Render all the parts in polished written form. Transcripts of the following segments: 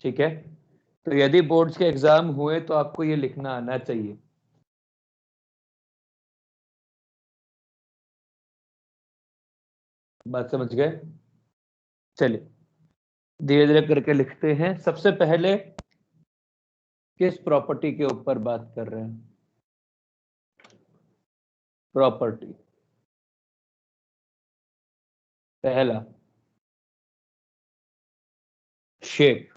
ठीक है, तो यदि बोर्ड्स के एग्जाम हुए तो आपको ये लिखना आना चाहिए। बात समझ गए? चलिए धीरे धीरे करके लिखते हैं। सबसे पहले किस प्रॉपर्टी के ऊपर बात कर रहे हैं? प्रॉपर्टी पहला shape,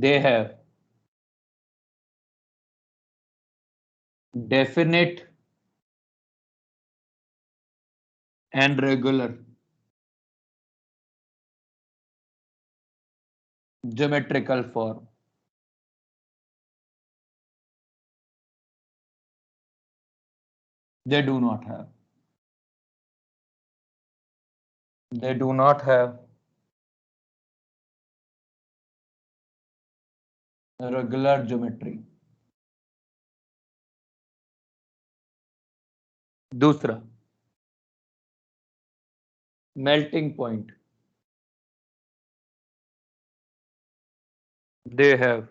they have definite and regular geometrical form. They do not have. They do not have regular geometry. दूसरा melting point. They have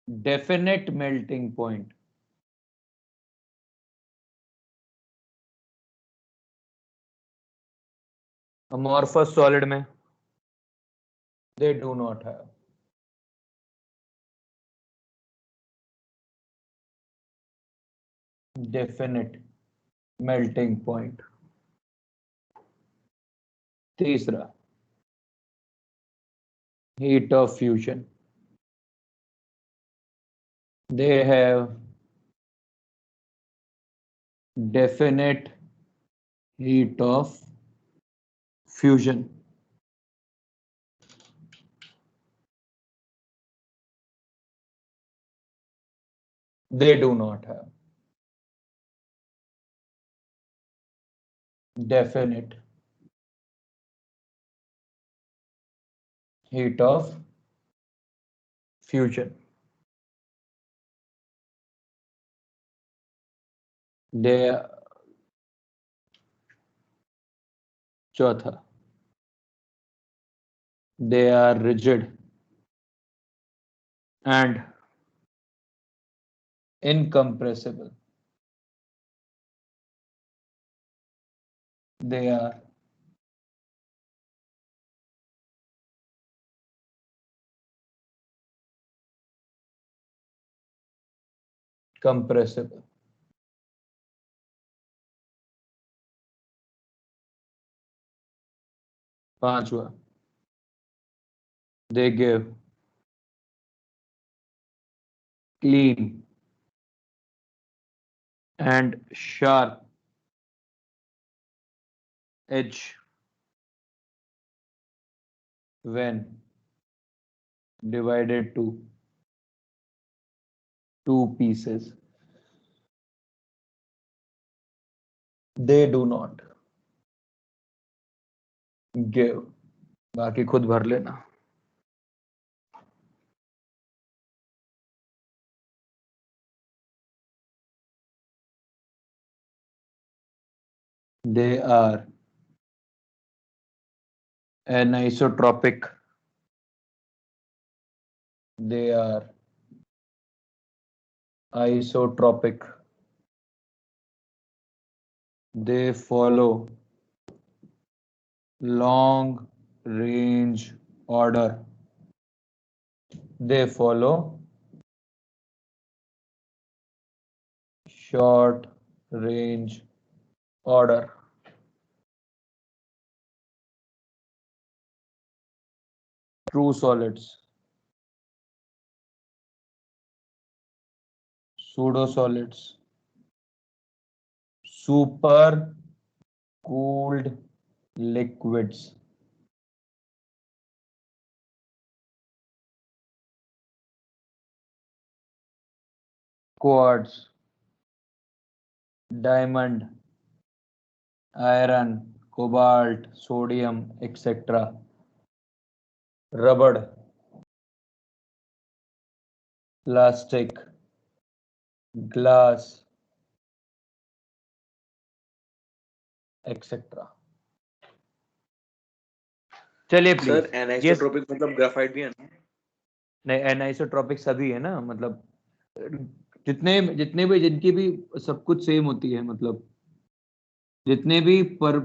definite melting point. Amorphous solid में they do not have. Definite melting point. तीसरा heat of fusion. They have definite heat of fusion. They do not have definite heat of fusion. They चौथा they are rigid and incompressible. They are compressible. पांचवा they give clean and sharp edge when divided to two pieces. They do not give. बाकी खुद भर लेना. They are anisotropic. They are isotropic. They follow long range order. They follow short range order. True solids, pseudo solids, super cooled liquids. Quartz, diamond, iron, cobalt, sodium etcetera, रबड़, plastic, glass etcetera. चलिए please. Sir anisotropic मतलब graphite भी है ना? नहीं, anisotropic सभी है ना, मतलब जितने जितने भी जिनकी भी सब कुछ सेम होती है, मतलब जितने भी पर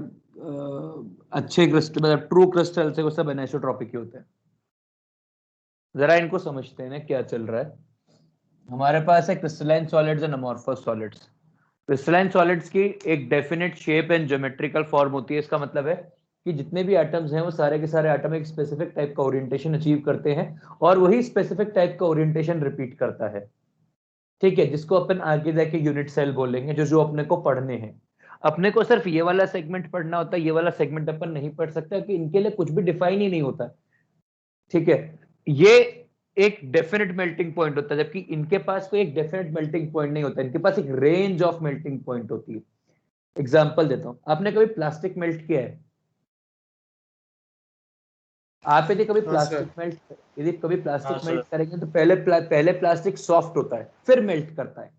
अच्छे क्रिस्टल मतलब ट्रू क्रिस्टल्स है वो सब एनाइसोट्रोपिक ही होते हैं। जरा इनको समझते हैं ना क्या चल रहा है। हमारे पास है crystalline solids and amorphous solids. Crystalline solids की एक definite shape and geometrical form होती है। इसका मतलब है कि जितने भी एटम्स हैं वो सारे के सारे एटम एक स्पेसिफिक टाइप का ओरिएंटेशन अचीव करते हैं और वही स्पेसिफिक टाइप का ओरिएंटेशन रिपीट करता है। ठीक है, जिसको अपन आगे जाके यूनिट सेल बोलेंगे, जो जो अपने को पढ़ने हैं। अपने को सिर्फ ये वाला सेगमेंट पढ़ना होता है, ये वाला सेगमेंट अपन नहीं पढ़ सकता कि इनके लिए कुछ भी डिफाइन ही नहीं होता। ठीक है, ये एक डेफिनेट मेल्टिंग पॉइंट होता है, जबकि इनके पास कोई एक डेफिनेट मेल्टिंग पॉइंट नहीं होता, इनके पास एक रेंज ऑफ मेल्टिंग पॉइंट होती है। एग्जाम्पल देता हूं, आपने कभी प्लास्टिक मेल्ट किया है? आप यदि कभी प्लास्टिक मेल्ट करेंगे तो पहले प्लास्टिक सॉफ्ट होता है, फिर मेल्ट करता है।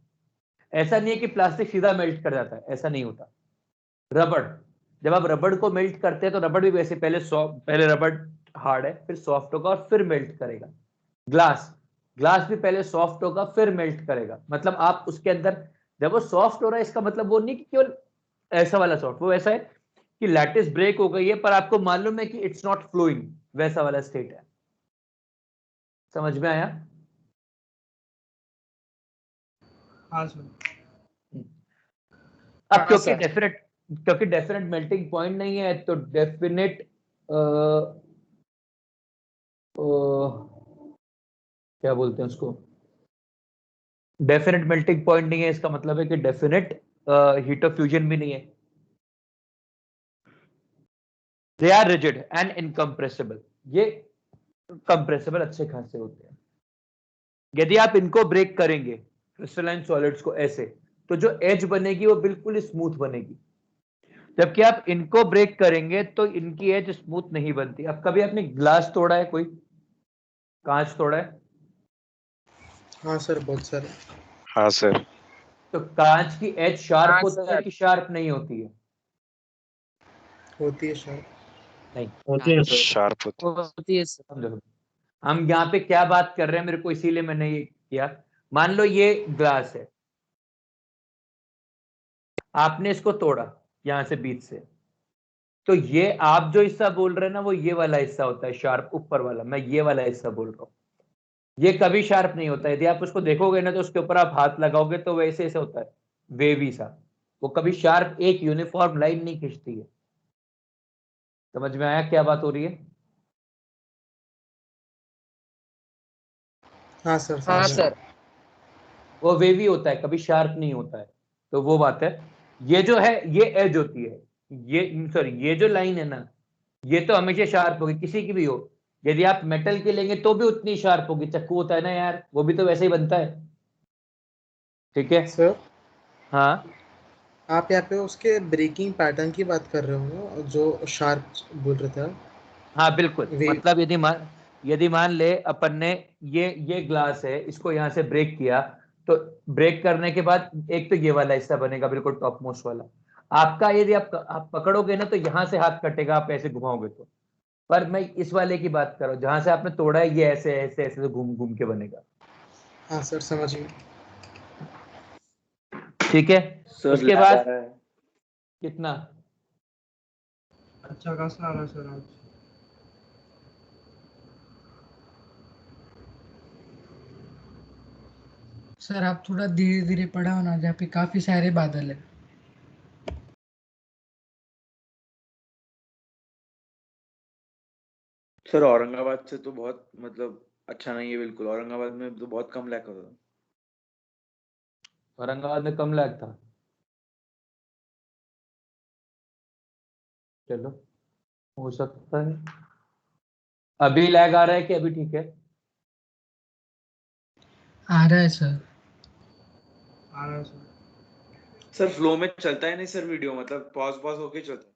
ऐसा नहीं है कि प्लास्टिक सीधा मेल्ट कर जाता है, ऐसा नहीं होता। रबड़, जब आप रबड़ को मेल्ट करते हैं तो रबड़ भी वैसे पहले रबड़ हार्ड है, फिर सॉफ्ट होगा और फिर मेल्ट करेगा। ग्लास ग्लास भी पहले सॉफ्ट होगा फिर मेल्ट करेगा। मतलब आप उसके अंदर जब वो सॉफ्ट हो रहा है, इसका मतलब वो नहीं कि केवल ऐसा वाला सॉफ्ट, वो ऐसा है कि लैटिस ब्रेक हो गई है पर आपको मालूम है कि इट्स नॉट फ्लोइंग, वैसा वाला स्टेट है। समझ में आया? हाँ सर। अब क्योंकि डेफिनेट मेल्टिंग पॉइंट नहीं है तो डेफिनेट क्या बोलते हैं उसको, डेफिनेट मेल्टिंग पॉइंट नहीं है, इसका मतलब है कि डेफिनेट हीट ऑफ फ्यूजन भी नहीं है। They are rigid and incompressible. ये कंप्रेसिबल अच्छे खासे होते हैं। यदि आप इनको ब्रेक करेंगे क्रिस्टलाइन सॉलिड्स को ऐसे, तो जो एज बनेगी वो बिल्कुल स्मूथ बनेगी। जबकि आप इनको ब्रेक करेंगे तो इनकी एज स्मूथ नहीं बनती। अब कभी आपने ग्लास तोड़ा है, कोई कांच तोड़ा है? हाँ सर, बहुत सारे। हाँ सर। तो कांच की एज शार्प हाँ होती है सर, कि शार्प नहीं होती है? होती है सर। नहीं, होती है सर। शार्प होती होती है सर। समझो हम यहाँ पे क्या बात कर रहे हैं, मेरे को इसीलिए मैंने ये किया। मान लो ये ग्लास है, आपने इसको तोड़ा यहां से बीच से, तो ये आप जो हिस्सा बोल रहे हैं ना वो ये वाला हिस्सा होता है शार्प, ऊपर वाला। मैं ये वाला हिस्सा बोल रहा हूँ, ये कभी शार्प नहीं होता। यदि आप उसको देखोगे ना तो उसके ऊपर आप हाथ लगाओगे तो वैसे ऐसे होता है, वेवी सा। वो कभी शार्प एक यूनिफॉर्म लाइन नहीं खींचती है। समझ में आया क्या बात हो रही है? हाँ सर, हाँ समझ गए। सर। वो वेवी होता है, कभी शार्प नहीं होता है। तो वो बात है। ये जो है ये एज होती है, ये सॉरी ये जो लाइन है ना, ये तो हमेशा शार्प होगी किसी की भी हो। यदि आप मेटल की लेंगे तो भी उतनी शार्प होगी। चक्कू होता है ना यार, वो भी तो वैसे ही बनता है। ठीक है। सर, हाँ आप यहाँ पे उसके ब्रेकिंग पैटर्न की बात कर रहे हो, जो शार्प बोल रहे थे आप? हाँ बिल्कुल, वे मतलब यदि मान ले अपन ने ये ग्लास है, इसको यहां से ब्रेक किया, तो ब्रेक करने के बाद एक तो ये वाला हिस्सा बनेगा बिल्कुल टॉप मोस्ट वाला आपका। यदि आप पकड़ोगे ना तो यहां से हाथ कटेगा, आप ऐसे घुमाओगे तो। पर मैं इस वाले की बात कर रहा हूँ जहां से आपने तोड़ा है, ये ऐसे ऐसे ऐसे घूम घूम के बनेगा। हाँ सर, समझ गए। ठीक है। सर। उसके लैग आ बाद रहा है। कितना? अच्छा खासा आ रहा है सर आज। सर आप थोड़ा धीरे धीरे पढ़ाओ ना, जहाँ पे काफी सारे बादल है। सर औरंगाबाद से तो बहुत मतलब अच्छा नहीं है बिल्कुल। औरंगाबाद में तो बहुत कम लैग होता है। औरंगाबाद में कम लैग था? चलो, हो सकता है। अभी लैग आ रहा है कि अभी ठीक है? आ रहा है सर। आ रहा है सर। सर फ्लो में चलता है नहीं सर वीडियो, मतलब पॉज पॉज होके चलता है।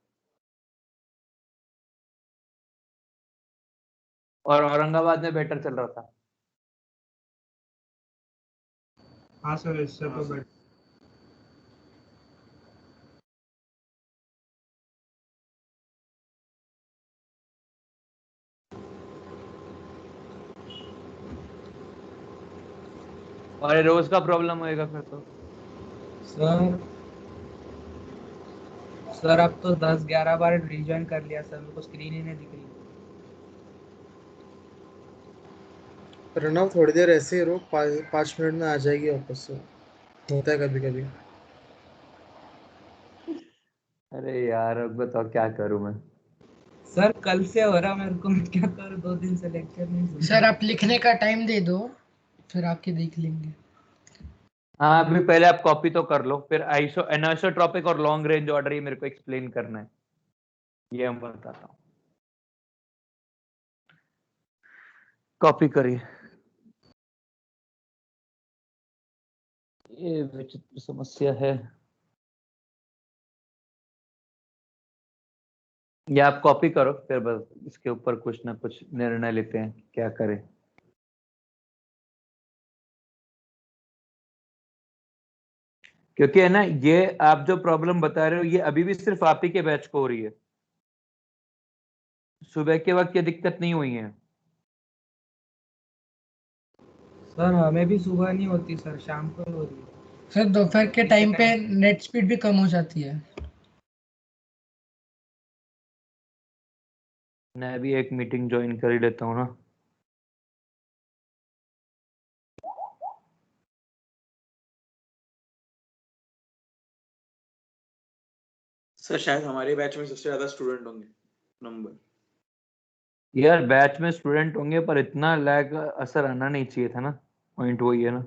और औरंगाबाद में बेटर चल रहा था। हाँ सर, इससे हाँ तो सर। बेटर। और ये रोज का प्रॉब्लम होएगा फिर तो। सर सर अब तो 10-11 बार रिजॉइन कर लिया सर, मेरे को स्क्रीन ही नहीं दिख रही। प्रणव थोड़ी देर ऐसे ही रुक, 5 मिनट में आ जाएगी वापस से। होता है कभी कभी। अरे यार अब बताओ क्या करूं मैं। सर कल से हो रहा मेरे को, मैं क्या करूं, 2 दिन से लेक्चर नहीं सुन सर रहा। आप लिखने का टाइम दे दो, फिर आपके देख लेंगे। हाँ अभी पहले आप कॉपी तो कर लो, फिर एनाइसोट्रॉपिक और लॉन्ग रेंज ऑर्डर ये मेरे को एक्सप्लेन करना है, ये हम बताता हूँ। कॉपी करिए। ये विचित्र समस्या है। या आप कॉपी करो, फिर बस इसके ऊपर कुछ ना कुछ निर्णय लेते हैं क्या करें। क्योंकि है ना, ये आप जो प्रॉब्लम बता रहे हो ये अभी भी सिर्फ आप ही के बैच को हो रही है, सुबह के वक्त ये दिक्कत नहीं हुई है। सर हमें भी सुबह नहीं होती सर, शाम को हो रही है। सर दोपहर के टाइम पे नेट स्पीड भी कम हो जाती है। मैं भी एक मीटिंग ज्वाइन कर ही लेता हूँ ना। सर शायद हमारे बैच में सबसे ज्यादा स्टूडेंट होंगे नंबर। यार बैच में स्टूडेंट होंगे पर इतना लैग असर आना नहीं चाहिए था ना, पॉइंट वही है ना।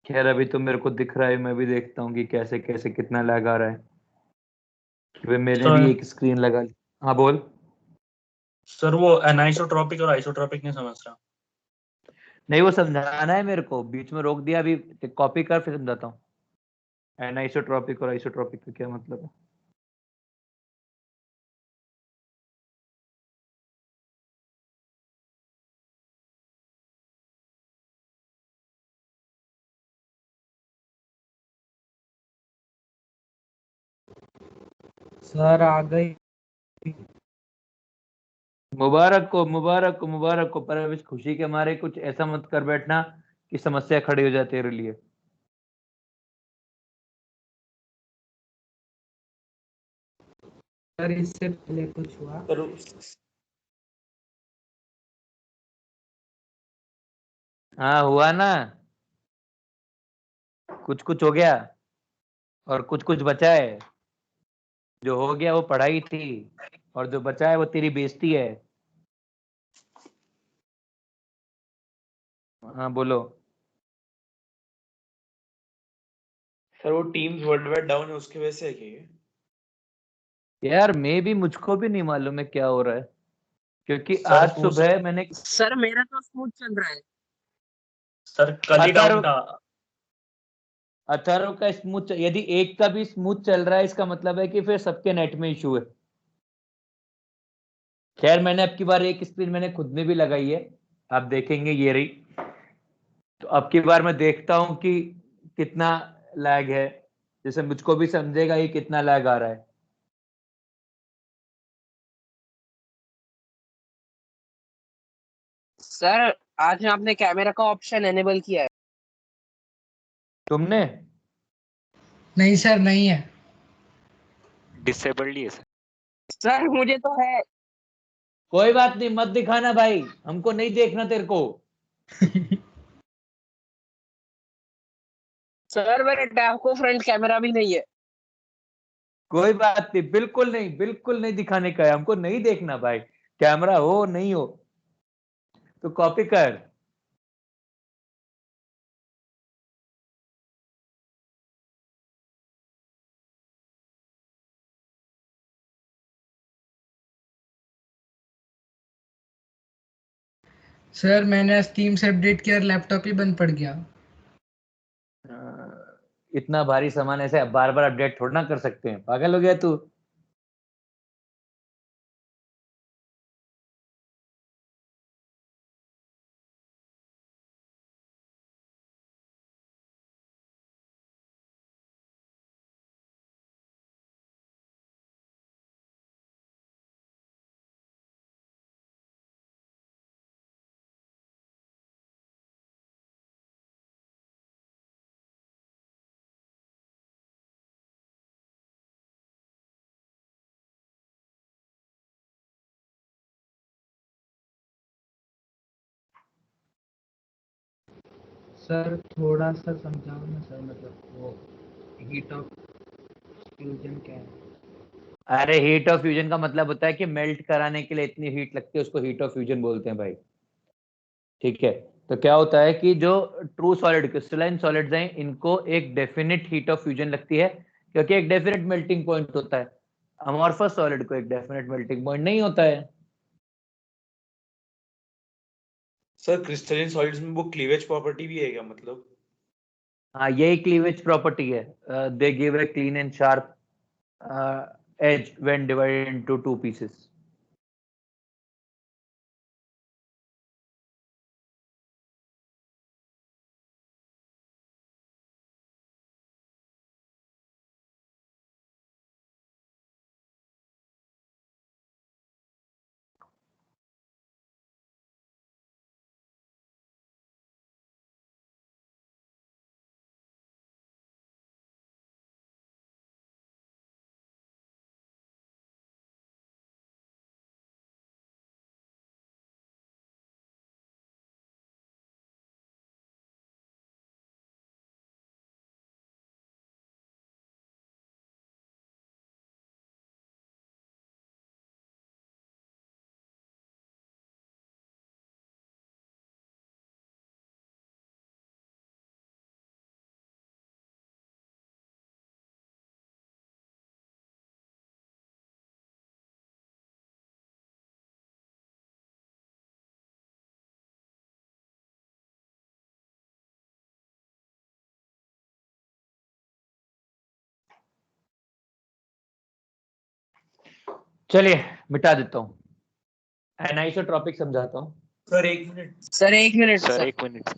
खैर अभी तो मेरे को दिख रहा है, मैं भी देखता हूँ कि कैसे कैसे कितना लैग आ रहा है। कि मैंने भी एक स्क्रीन लगा ली। हाँ बोल। सर वो एनाइसोट्रॉपिक और आइसोट्रॉपिक नहीं समझ रहा। नहीं वो समझाना है मेरे को, बीच में रोक दिया, अभी कॉपी कर फिर समझाता हूँ। एनाइसोट्रॉपिक और आइसोट्रॉपिक का क्या मतलब है। सर आ गई। मुबारक को मुबारक को मुबारक को, पर अब इस खुशी के मारे कुछ ऐसा मत कर बैठना कि समस्या खड़ी हो जाए तेरे लिए। सर इससे पहले कुछ हुआ? सर हाँ हुआ ना, कुछ कुछ हो गया और कुछ कुछ बचा है। जो हो गया वो पढ़ाई थी, और जो बचा है वो तेरी बेइज्जती है। हाँ बोलो। सर वो टीम्स वर्ल्ड वाइड डाउन है, उसकी वजह से है क्या ये? यार मैं भी, मुझको भी नहीं मालूम है क्या हो रहा है, क्योंकि सर आज पूछ सुबह मैंने सर मेरा तो स्मूथ चल रहा है। सर कल ही डाउन अथर्व था। अथर्व का स्मूथ, यदि एक का भी स्मूथ चल रहा है इसका मतलब है कि फिर सबके नेट में इशू है। खैर मैंने अब की बार एक स्क्रीन मैंने खुद ने भी लगाई है, आप देखेंगे ये रही। तो अब की बार मैं देखता हूं कि कितना लैग है, जैसे मुझको भी समझेगा ये कितना लैग आ रहा है। सर आज में आपने कैमरा का ऑप्शन एनेबल किया है। तुमने? नहीं सर, नहीं है। डिसेबल्ड ही है सर। सर मुझे तो है। कोई बात नहीं, मत दिखाना भाई, हमको नहीं देखना तेरे को। सर मेरे टैब को फ्रंट कैमरा भी नहीं है। कोई बात नहीं, बिल्कुल नहीं, बिल्कुल नहीं दिखाने का है, हमको नहीं देखना भाई। कैमरा हो नहीं हो तो कॉपी कर। सर मैंने आज टीम से अपडेट किया, लैपटॉप ही बंद पड़ गया। इतना भारी सामान ऐसे बार बार अपडेट थोड़ा ना कर सकते हैं, पागल हो गया तू। सर थोड़ा सा समझाओ ना सर, मतलब वो हीट ऑफ फ्यूजन क्या है? अरे हीट ऑफ फ्यूजन का मतलब होता है कि मेल्ट कराने के लिए इतनी हीट लगती है, उसको हीट ऑफ फ्यूजन बोलते हैं भाई। ठीक है, तो क्या होता है कि जो ट्रू सॉलिड क्रिस्टलाइन सॉलिड्स हैं इनको एक डेफिनेट हीट ऑफ फ्यूजन लगती है, क्योंकि एक डेफिनेट मेल्टिंग पॉइंट होता है। अमॉर्फस सॉलिड को एक डेफिनेट मेल्टिंग पॉइंट नहीं होता है। सर क्रिस्टलाइन सॉलिड्स में वो क्लीवेज प्रॉपर्टी भी है क्या मतलब? हाँ, यही क्लीवेज प्रॉपर्टी है। They give a clean and sharp edge when divided into two pieces. चलिए मिटा देता हूँ, एनाइसोट्रॉपिक समझाता हूँ। Sir 1 minute. Sir 1 minute sir sir. 1 minute.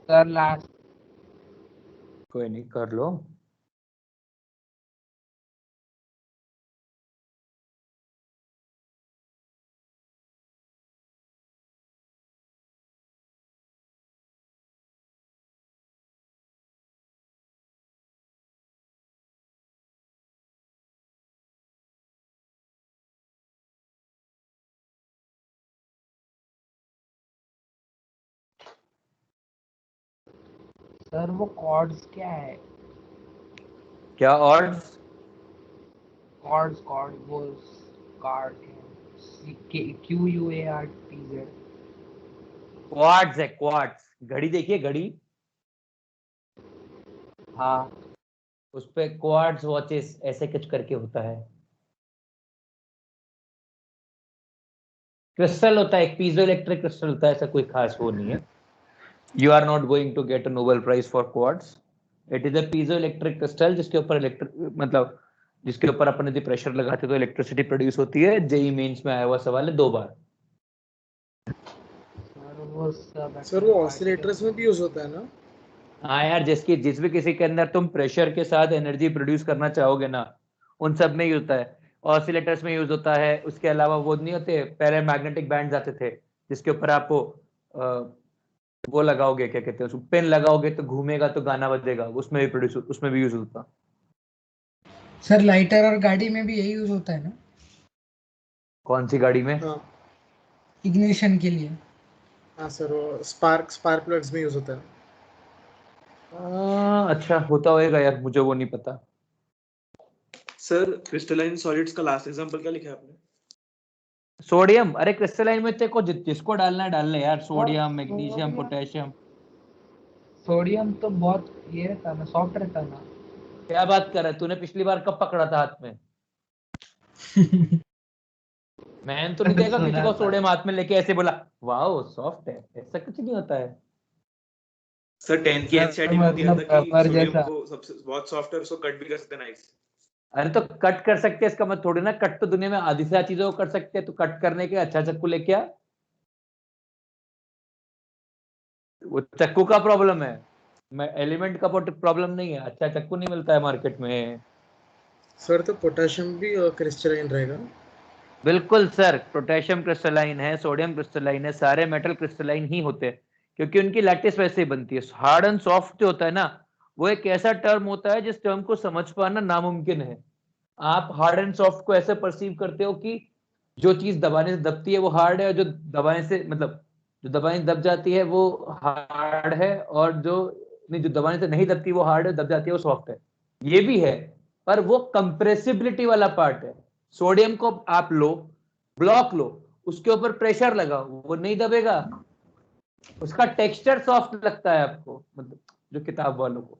Sir last. कोई नहीं, कर लो। सर वो कॉर्ड्स क्या है? क्या ऑर्ड्स? कॉर्ड्स कॉर्ड वो कार्ड QUARTZ। क्वार्ट्ज है, क्वार्ट्ज। घड़ी देखिए, घड़ी, हाँ उस पे क्वार्ट्ज वॉचेस ऐसे कुछ करके होता है। क्रिस्टल होता है, एक पीजो इलेक्ट्रिक क्रिस्टल होता है, ऐसा कोई खास वो नहीं है। You are not going to get a Nobel prize for quartz. It is a piezo electric crystal जिसके ऊपर मतलब जिसके ऊपर अपन यदि प्रेशर लगाते तो इलेक्ट्रिसिटी प्रोड्यूस होती है। जेई मेंस में आया हुआ सवाल है 2 बार। सर वो सब सर वो ऑसिलेटर्स में भी यूज होता है ना? हाँ यार, जिस भी किसी के अंदर तुम प्रेशर के साथ एनर्जी प्रोड्यूस करना चाहोगे ना, उन सब में यूज होता है। ऑसिलेटर्स में यूज होता है। उसके अलावा वो नहीं होते पहले मैग्नेटिक बैंड्स आते थे जिसके ऊपर आप वो लगाओगे, क्या कहते हैं उसको, पेन लगाओगे तो घूमेगा तो गाना बजेगा, उसमें भी यूज होता। सर लाइटर और गाड़ी में भी यही यूज होता है ना, कौन सी गाड़ी में? हाँ इग्निशन के लिए? हाँ सर, वो स्पार्क प्लग्स में यूज होता है। अच्छा होता होएगा यार, मुझे वो नहीं पता। सर क्रिस्टलाइन सॉलिड्स का लास्ट एग्जांपल क्या लिखा है आपने? सोडियम। अरे क्रिस्टलाइन में तेरे को जिसको डालना है डाल ले यार, सोडियम, मैग्नीशियम, पोटेशियम। सोडियम तो बहुत ये रहता है ना, सॉफ्ट रहता है ना। क्या बात कर रहा है, तूने पिछली बार कब पकड़ा था हाथ में? मैंने तो नहीं देखा किसी को सोडियम हाथ में लेके ऐसे बोला वाओ सॉफ्ट है, ऐसा कुछ नहीं होता है। सर 10 की एनसीईआरटी में दिया था मतलब कि पर सोडियम जैसा। को सबसे बहुत सॉफ्ट है, उसको कट भी कर सकते हैं नाइस। अरे तो कट कर सकते हैं इसका मतलब थोड़ी ना, कट तो दुनिया में आधी से ज्यादा चीजों को कर सकते हैं। तो कट करने के अच्छा चक्कू लेके आ। वो चक्कू का प्रॉब्लम है, मैं एलिमेंट का प्रॉब्लम नहीं है। अच्छा चक्कू नहीं मिलता है मार्केट में। सर तो पोटेशियम भी क्रिस्टलाइन रहेगा? बिल्कुल सर, पोटेशियम क्रिस्टलाइन है, सोडियम क्रिस्टलाइन है, सारे मेटल क्रिस्टलाइन ही होते हैं क्योंकि उनकी लैटिस वैसे ही बनती है। हार्ड एंड सॉफ्ट जो होता है ना, वो एक ऐसा टर्म होता है जिस टर्म को समझ पाना नामुमकिन है। आप हार्ड एंड सॉफ्ट को ऐसे परसीव करते हो कि जो चीज दबाने से दबती है वो हार्ड है, और जो दबाने से मतलब जो दबाने से दब जाती है वो हार्ड है, और जो नहीं, जो दबाने से नहीं दबती वो हार्ड है, दब जाती है वो सॉफ्ट है। ये भी है, पर वो कंप्रेसिबिलिटी वाला पार्ट है। सोडियम को आप लो, ब्लॉक लो, उसके ऊपर प्रेशर लगाओ, वो नहीं दबेगा, उसका टेक्सचर सॉफ्ट लगता है आपको, मतलब जो किताब वालों को।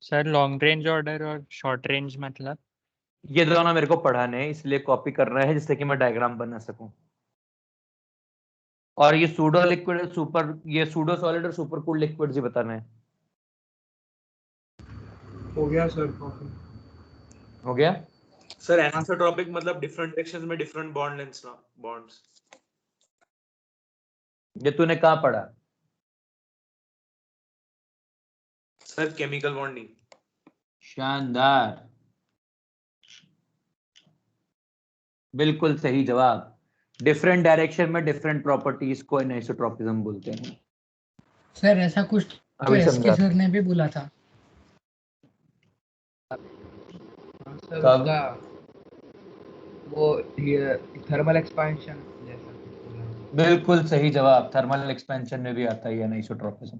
सर लॉन्ग रेंज ऑर्डर और शॉर्ट रेंज मतलब? ये दोनों मेरे को पढ़ाने हैं, इसलिए कॉपी कर रहे हैं जिससे कि मैं डायग्राम बना सकूं। और ये सूडो लिक्विड सुपर, ये सूडो सॉलिड और सुपर कूल लिक्विड जी बताना है। हो गया सर कॉपी। हो गया? सर एनिसोट्रॉपिक मतलब डिफरेंट डायरेक्शंस में डिफरेंट बॉन्ड लेंथ्स ना, बॉन्ड्स। ये तूने कहाँ पढ़ा? Sir chemical bonding. शानदार, बिल्कुल सही जवाब। डिफरेंट डायरेक्शन में डिफरेंट प्रॉपर्टीज को एनिसोट्रॉपिज्म बोलते हैं। सर ऐसा कुछ तो अभी एसके समझा। सर ने भी बोला था। हाँ सर, कब? उसका वो थर्मल एक्सपेंशन जैसा कुछ बोला। बिल्कुल सही जवाब, थर्मल एक्सपेंशन में भी आता है एनिसोट्रॉपिज्म।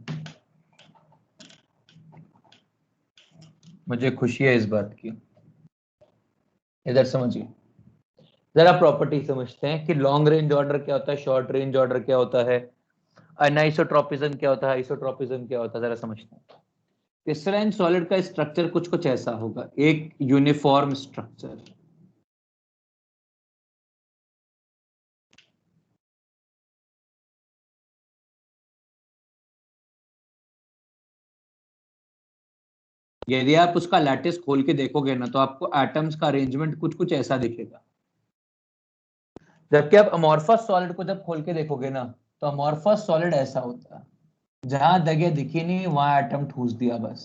मुझे खुशी है इस बात की। इधर समझिए, जरा प्रॉपर्टी समझते हैं कि लॉन्ग रेंज ऑर्डर क्या होता है, शॉर्ट रेंज ऑर्डर क्या होता है, अनाइसोट्रॉपिज्म क्या होता है, आइसोट्रॉपिज्म क्या होता है, जरा समझते हैं। क्रिस्टलाइन सॉलिड का स्ट्रक्चर कुछ कुछ ऐसा होगा, एक यूनिफॉर्म स्ट्रक्चर। यदि आप उसका लैटिस खोल के देखोगे ना, तो आपको एटम्स का अरेंजमेंट कुछ कुछ ऐसा दिखेगा। जबकि आप अमॉर्फस सॉलिड को जब खोल के देखोगे ना, तो अमॉर्फस सॉलिड ऐसा होता है, जहां जगह दिखी नहीं वहां एटम ठूस दिया बस,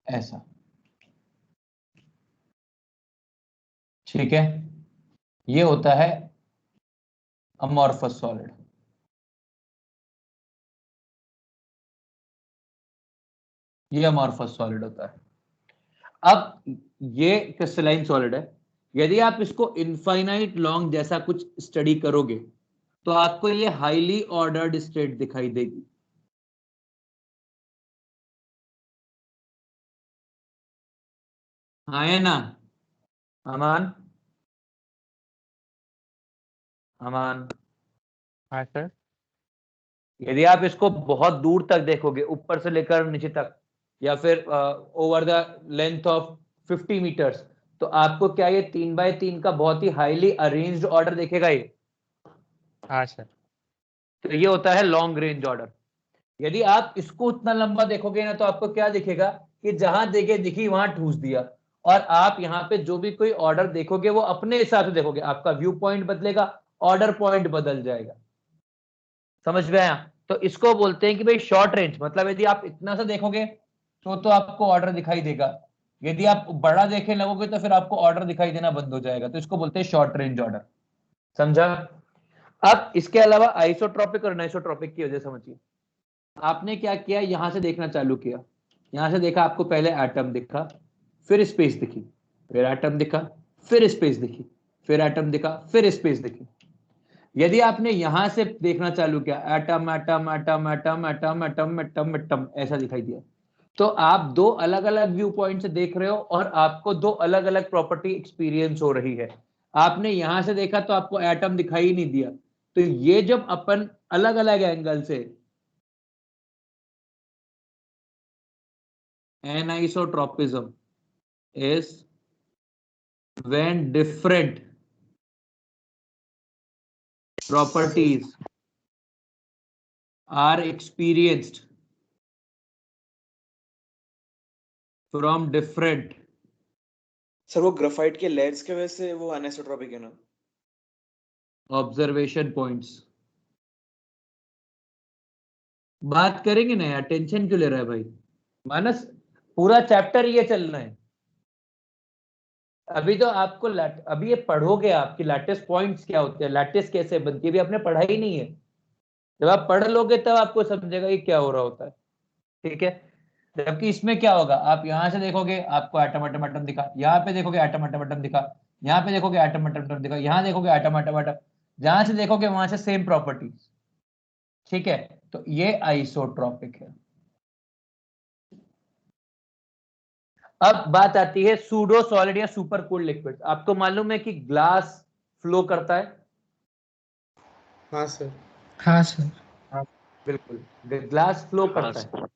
ऐसा। ठीक है, ये होता है अमॉर्फस सॉलिड। ये अमॉर्फस सॉलिड होता है। अब ये क्रिस्टलाइन सॉलिड है। यदि आप इसको इनफाइनाइट लॉन्ग जैसा कुछ स्टडी करोगे, तो आपको ये हाईली ऑर्डर्ड स्टेट दिखाई देगी। हाँ है ना अमान? अमान, हाँ सर। यदि आप इसको बहुत दूर तक देखोगे, ऊपर से लेकर नीचे तक, या फिर over the length of 50 metres, तो आपको क्या ये 3x3 का बहुत ही हाईली अरेंज्ड ऑर्डर दिखेगा ये। हाँ सर। तो ये होता है लॉन्ग रेंज ऑर्डर। यदि आप इसको उतना लंबा देखोगे ना, तो आपको क्या दिखेगा कि जहां जगह दिखी वहां ठूस दिया। और आप यहाँ पे जो भी कोई ऑर्डर देखोगे वो अपने हिसाब से देखोगे, आपका व्यू पॉइंट बदलेगा, ऑर्डर पॉइंट बदल जाएगा। समझ में आया? तो इसको बोलते हैं कि भाई शॉर्ट रेंज, मतलब यदि आप इतना सा देखोगे तो आपको ऑर्डर दिखाई देगा। यदि आप बड़ा देखने लगोगे तो फिर आपको ऑर्डर दिखाई देना बंद हो जाएगा। तो इसको बोलते हैं शॉर्ट रेंज ऑर्डर। समझा? अब इसके अलावा आइसोट्रॉपिक और अनिसोट्रॉपिक की वजह समझिए। आपने क्या किया, यहां से देखना चालू किया, यहां से देखा, आपको पहले एटम दिखा, फिर स्पेस दिखी, फिर एटम दिखा, फिर स्पेस दिखी, फिर एटम दिखा, फिर स्पेस दिखी। यदि आपने यहां से देखना चालू किया, atom atom atom atom atom atom atom atom ऐसा दिखाई दिया, तो आप दो अलग अलग व्यू पॉइंट से देख रहे हो और आपको दो अलग अलग प्रॉपर्टी एक्सपीरियंस हो रही है। आपने यहां से देखा तो आपको एटम दिखाई ही नहीं दिया। तो ये जब अपन अलग अलग एंगल से anisotropism is when different properties are experienced from different। Sir वो ग्राफाइट के लेयर्स के वजह से वो अनिसोट्रॉपिक है ना? Observation points. बात करेंगे ना यार, टेंशन क्यों ले रहा है भाई? मानस, पूरा चैप्टर ये चल रहा है। अभी तो आपको अभी ये पढ़ोगे आपकी लैटिस पॉइंट्स क्या होते हैं, लैटिस कैसे बनती है, अभी आपने पढ़ा ही नहीं है। जब आप पढ़ लोगे तब आपको समझेगा कि क्या हो रहा होता है, ठीक है। जबकि इसमें क्या होगा, आप यहां से देखोगे आपको एटम एटम एटम दिखा, यहाँ पे देखोगे एटम एटम एटम दिखा, यहाँ पे देखोगे एटम एटम एटम दिखा, यहाँ देखोगे एटम एटम एटम, जहां से देखोगे वहां से सेम प्रॉपर्टीज, ठीक है। तो ये आइसोट्रॉपिक है। अब बात आती है सूडो सॉलिड या सुपर कूल्ड लिक्विड। आपको मालूम है कि ग्लास फ्लो करता है? हाँ सर। हाँ सर। बिल्कुल, ग्लास फ्लो करता है।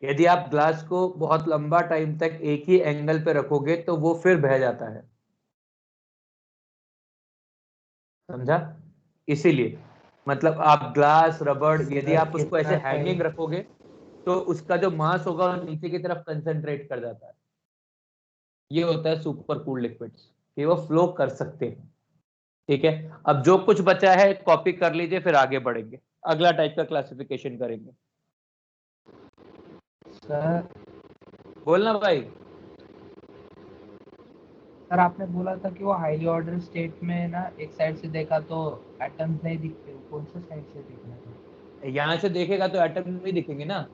यदि आप ग्लास को बहुत लंबा टाइम तक एक ही एंगल पे रखोगे तो वो फिर बह जाता है, समझा? इसीलिए मतलब आप ग्लास रबड़, यदि आप उसको ऐसे हैंगिंग रखोगे तो उसका जो मास होगा वो नीचे की तरफ कंसंट्रेट कर जाता है। ये होता है सुपर कूल्ड लिक्विड्स, कि वो फ्लो कर सकते हैं, ठीक है। अब जो कुछ बचा है कॉपी कर लीजिए, फिर आगे बढ़ेंगे, अगला टाइप का क्लासिफिकेशन करेंगे। सर बोलना भाई। सर आपने बोला था कि वो हाईली ऑर्डर स्टेट में ना एक साइड से देखा तो एटम्स नहीं दिखते, कौन से साइड से देखना था? यहां से देखेगा तो एटम नहीं दिखेंगे ना,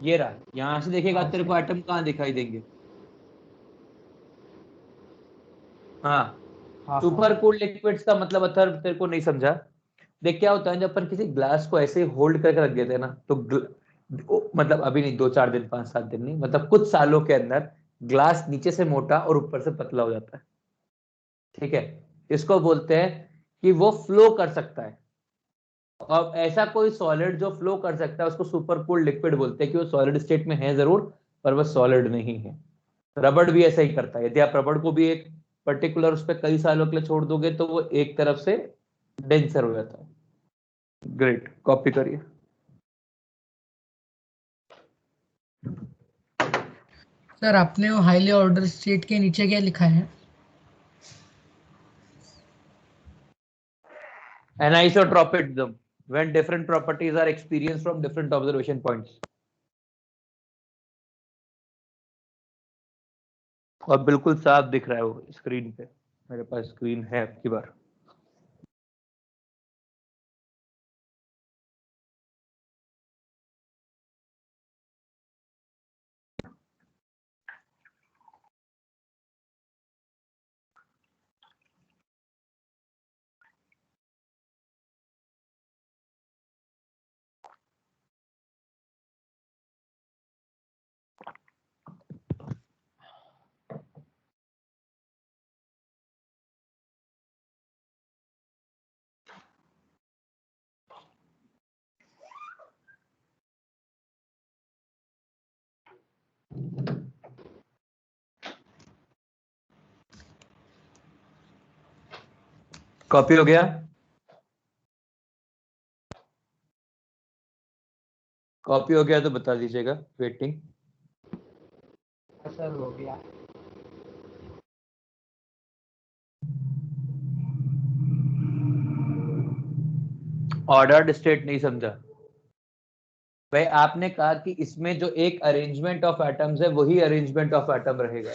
ये रहा, यहां से देखेगा तेरे को एटम कहाँ दिखाई देंगे? हाँ, सुपर कूल्ड लिक्विड्स का मतलब अथर तेरे को नहीं समझा। देख क्या होता है, जब अपन किसी ग्लास को ऐसे होल्ड करके रख देते हैं ना तो मतलब अभी नहीं, 2-4 दिन 5-7 दिन नहीं, मतलब कुछ सालों के अंदर ग्लास नीचे से मोटा और ऊपर से पतला हो जाता है, ठीक है। इसको बोलते हैं कि वो फ्लो कर सकता है। और ऐसा कोई सॉलिड जो फ्लो कर सकता है उसको सुपर कूल्ड लिक्विड बोलते हैं, कि वो सॉलिड स्टेट में है जरूर पर वो सॉलिड नहीं है। रबड़ भी ऐसा ही करता है, यदि आप रबड़ को भी एक पर्टिकुलर उस पर कई सालों के लिए छोड़ दोगे तो वो एक तरफ से डेंसर हो जाता है। ग्रेट, कॉपी करिए। सर आपने वो हाईली ऑर्डर स्टेट के नीचे क्या लिखा है? Anisotropism, when different properties are experienced from different observation points. और बिल्कुल साफ दिख रहा है वो स्क्रीन पे, मेरे पास स्क्रीन है आपकी बार। कॉपी हो गया? कॉपी हो गया तो बता दीजिएगा, वेटिंग। सर हो गया। ऑर्डर्ड स्टेट नहीं समझा भाई। आपने कहा कि इसमें जो एक अरेंजमेंट ऑफ एटम्स है वही अरेंजमेंट ऑफ एटम रहेगा,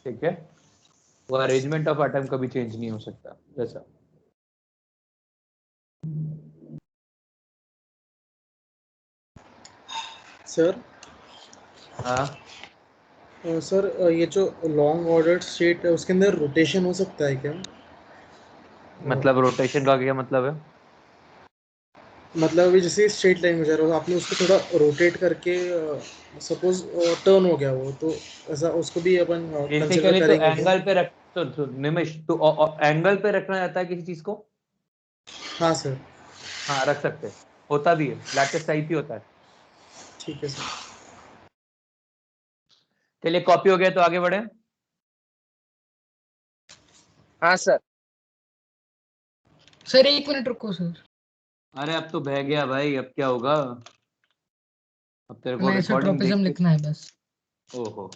ठीक है। वो अरेंजमेंट ऑफ एटम कभी चेंज नहीं हो सकता जैसा। सर हाँ, सर ये जो लॉन्ग ऑर्डर स्टेट है उसके अंदर रोटेशन हो सकता है क्या? मतलब रोटेशन का क्या मतलब है? मतलब अभी जैसे स्ट्रेट लाइन में जा रहा हो आपने उसको थोड़ा रोटेट करके सपोज टर्न हो गया वो, तो ऐसा उसको भी अपन कंसीडर बेसिकली तो करेंगे क्या? एंगल पे रख, तो निमिष तो एंगल पे रखना चाहता है किसी चीज को? हाँ सर। हाँ रख सकते हैं, होता भी है, लैटिस टाइप ही होता है। ठीक है सर। चलिए कॉपी हो गया तो आगे बढ़े। हाँ सर। सर 1 मिनट रुको सर। अरे अब तो बह गया भाई, अब क्या होगा? अब तेरे को रिकॉर्डिंग देख अनाइसोट्रोपिज्म के, लिखना है बस। ओहो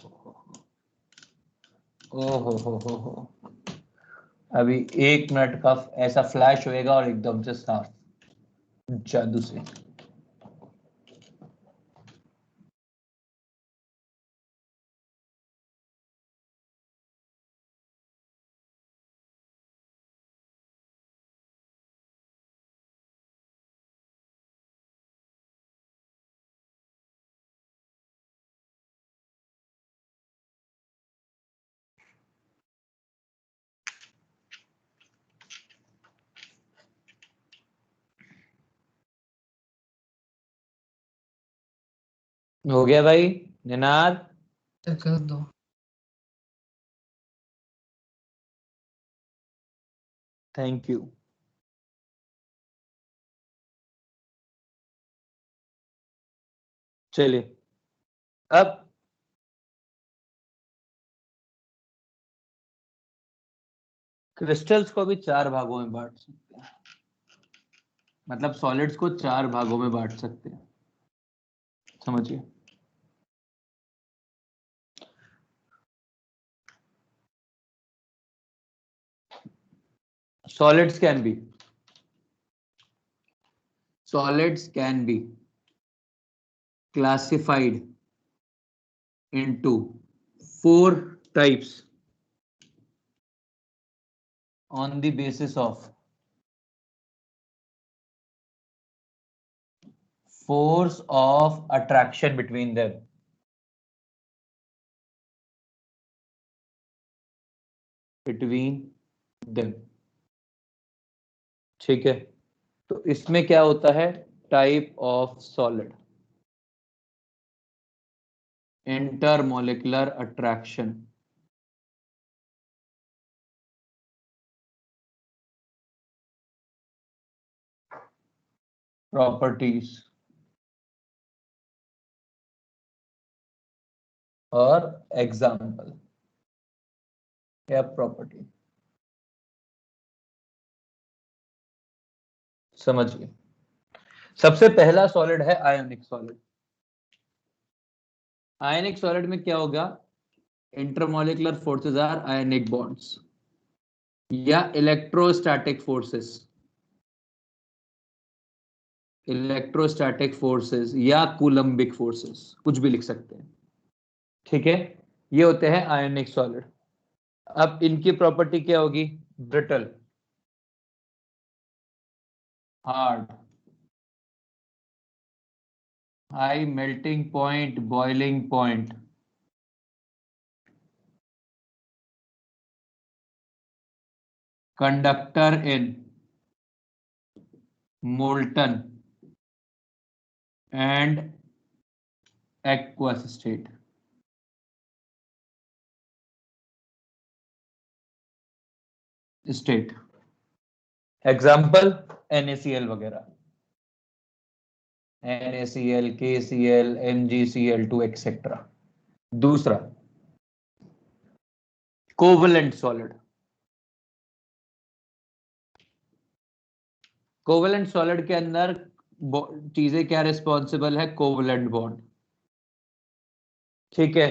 हो, अभी 1 मिनट का ऐसा फ्लैश होएगा और एकदम से साफ जादू से। हो गया भाई निनाद? कर दो। Thank you. चलिए अब क्रिस्टल्स को भी 4 भागों में बांट सकते हैं, मतलब सॉलिड्स को 4 भागों में बांट सकते हैं, समझिए। solids can be classified into 4 types on the basis of force of attraction between them. ठीक है, तो इसमें क्या होता है? Type of solid, intermolecular attraction, properties और एग्जाम्पल या प्रॉपर्टी। समझिए, सबसे पहला सॉलिड है आयोनिक सॉलिड। आयोनिक सॉलिड में क्या होगा? Intermolecular forces are ionic bonds या इलेक्ट्रोस्टैटिक फोर्सेस या कूलम्बिक फोर्सेस, कुछ भी लिख सकते हैं। ठीक है, ये होते हैं आयोनिक सॉलिड। अब इनकी प्रॉपर्टी क्या होगी? Brittle, hard, high melting point, boiling point, conductor in molten and aqueous state. Example NaCl वगैरह, NaCl, KCl, MgCl2 एक्सेट्रा। दूसरा कोवलेंट सॉलिड। कोवलेंट सॉलिड के अंदर चीजें क्या रिस्पॉन्सिबल है? Covalent bond. ठीक है,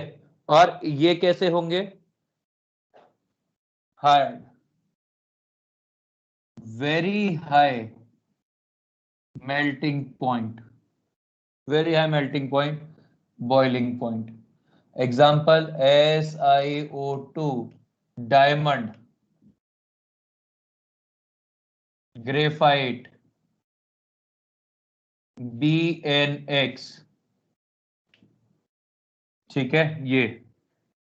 और ये कैसे होंगे? Hard, very high melting point, boiling point. Example SiO2, diamond, graphite, BnX। ठीक है, ये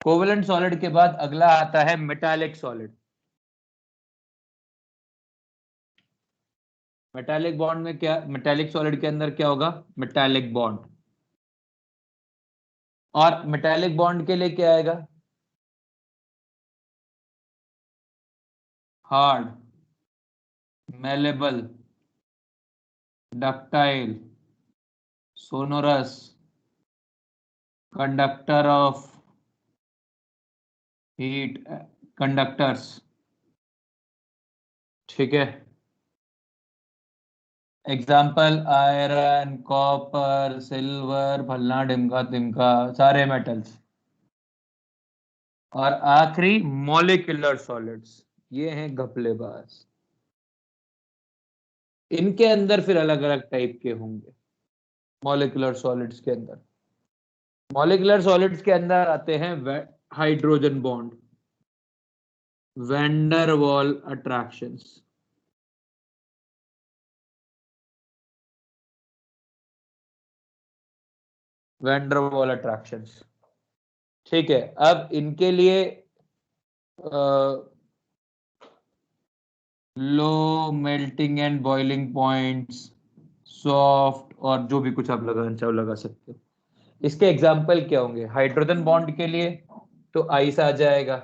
कोवलेंट सॉलिड के बाद अगला आता है मेटालिक सॉलिड। मेटालिक बॉन्ड में क्या, मेटालिक सॉलिड के अंदर क्या होगा? मेटालिक बॉन्ड, और मेटालिक बॉन्ड के लिए क्या आएगा? Hard, malleable, ductile, sonorous, conductor of heat, conductors. ठीक है, एग्जाम्पल आयरन, कॉपर, सिल्वर, फलना ढिमका तिमका, सारे मेटल्स। और आखिरी मॉलिक्यूलर सॉलिड्स, ये हैं घपलेबाज। इनके अंदर फिर अलग अलग टाइप के होंगे। मॉलिक्यूलर सॉलिड्स के अंदर, मॉलिक्यूलर सॉलिड्स के अंदर आते हैं hydrogen bond, wander wall attractions, van der Waals attractions. ठीक है, अब इनके लिए low melting and boiling points, soft, और जो भी कुछ आप लगाना चाहो लगा सकते हो। इसके एग्जाम्पल क्या होंगे? हाइड्रोजन बॉन्ड के लिए तो आइस आ जाएगा,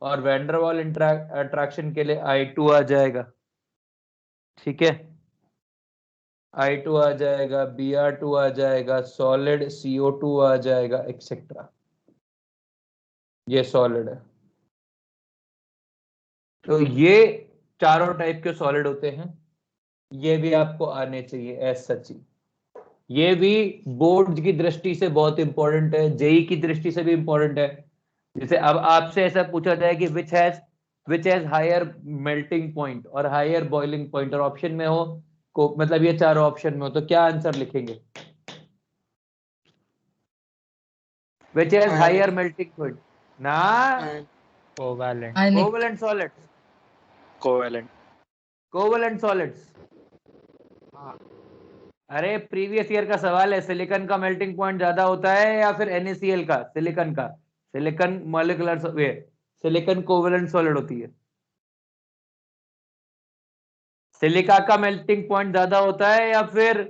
और वैंडरवाल अट्रैक्शन के लिए I2 आ जाएगा। ठीक है, I2 आ जाएगा, Br2 आ जाएगा, सॉलिड CO2 आ जाएगा, एक्सेट्रा। ये सॉलिड है। तो ये चारों टाइप के सॉलिड होते हैं। ये भी आपको आने चाहिए एज सच ही। ये भी बोर्ड की दृष्टि से बहुत इंपॉर्टेंट है, जेई की दृष्टि से भी इंपॉर्टेंट है। जैसे अब आपसे ऐसा पूछा जाए कि which has higher melting point और हायर बॉइलिंग पॉइंट, और ऑप्शन में हो को मतलब ये चारों ऑप्शन में हो, तो क्या आंसर लिखेंगे? Which has higher melting point ना, covalent. Ionic. Covalent solids, covalent. Covalent solids. अरे प्रीवियस ईयर का सवाल है, सिलिकॉन का मेल्टिंग पॉइंट ज्यादा होता है या फिर NaCl का? सिलिकॉन का, silicon molecular silicon covalent solid होती है। सिलिका का मेल्टिंग पॉइंट ज्यादा होता है या फिर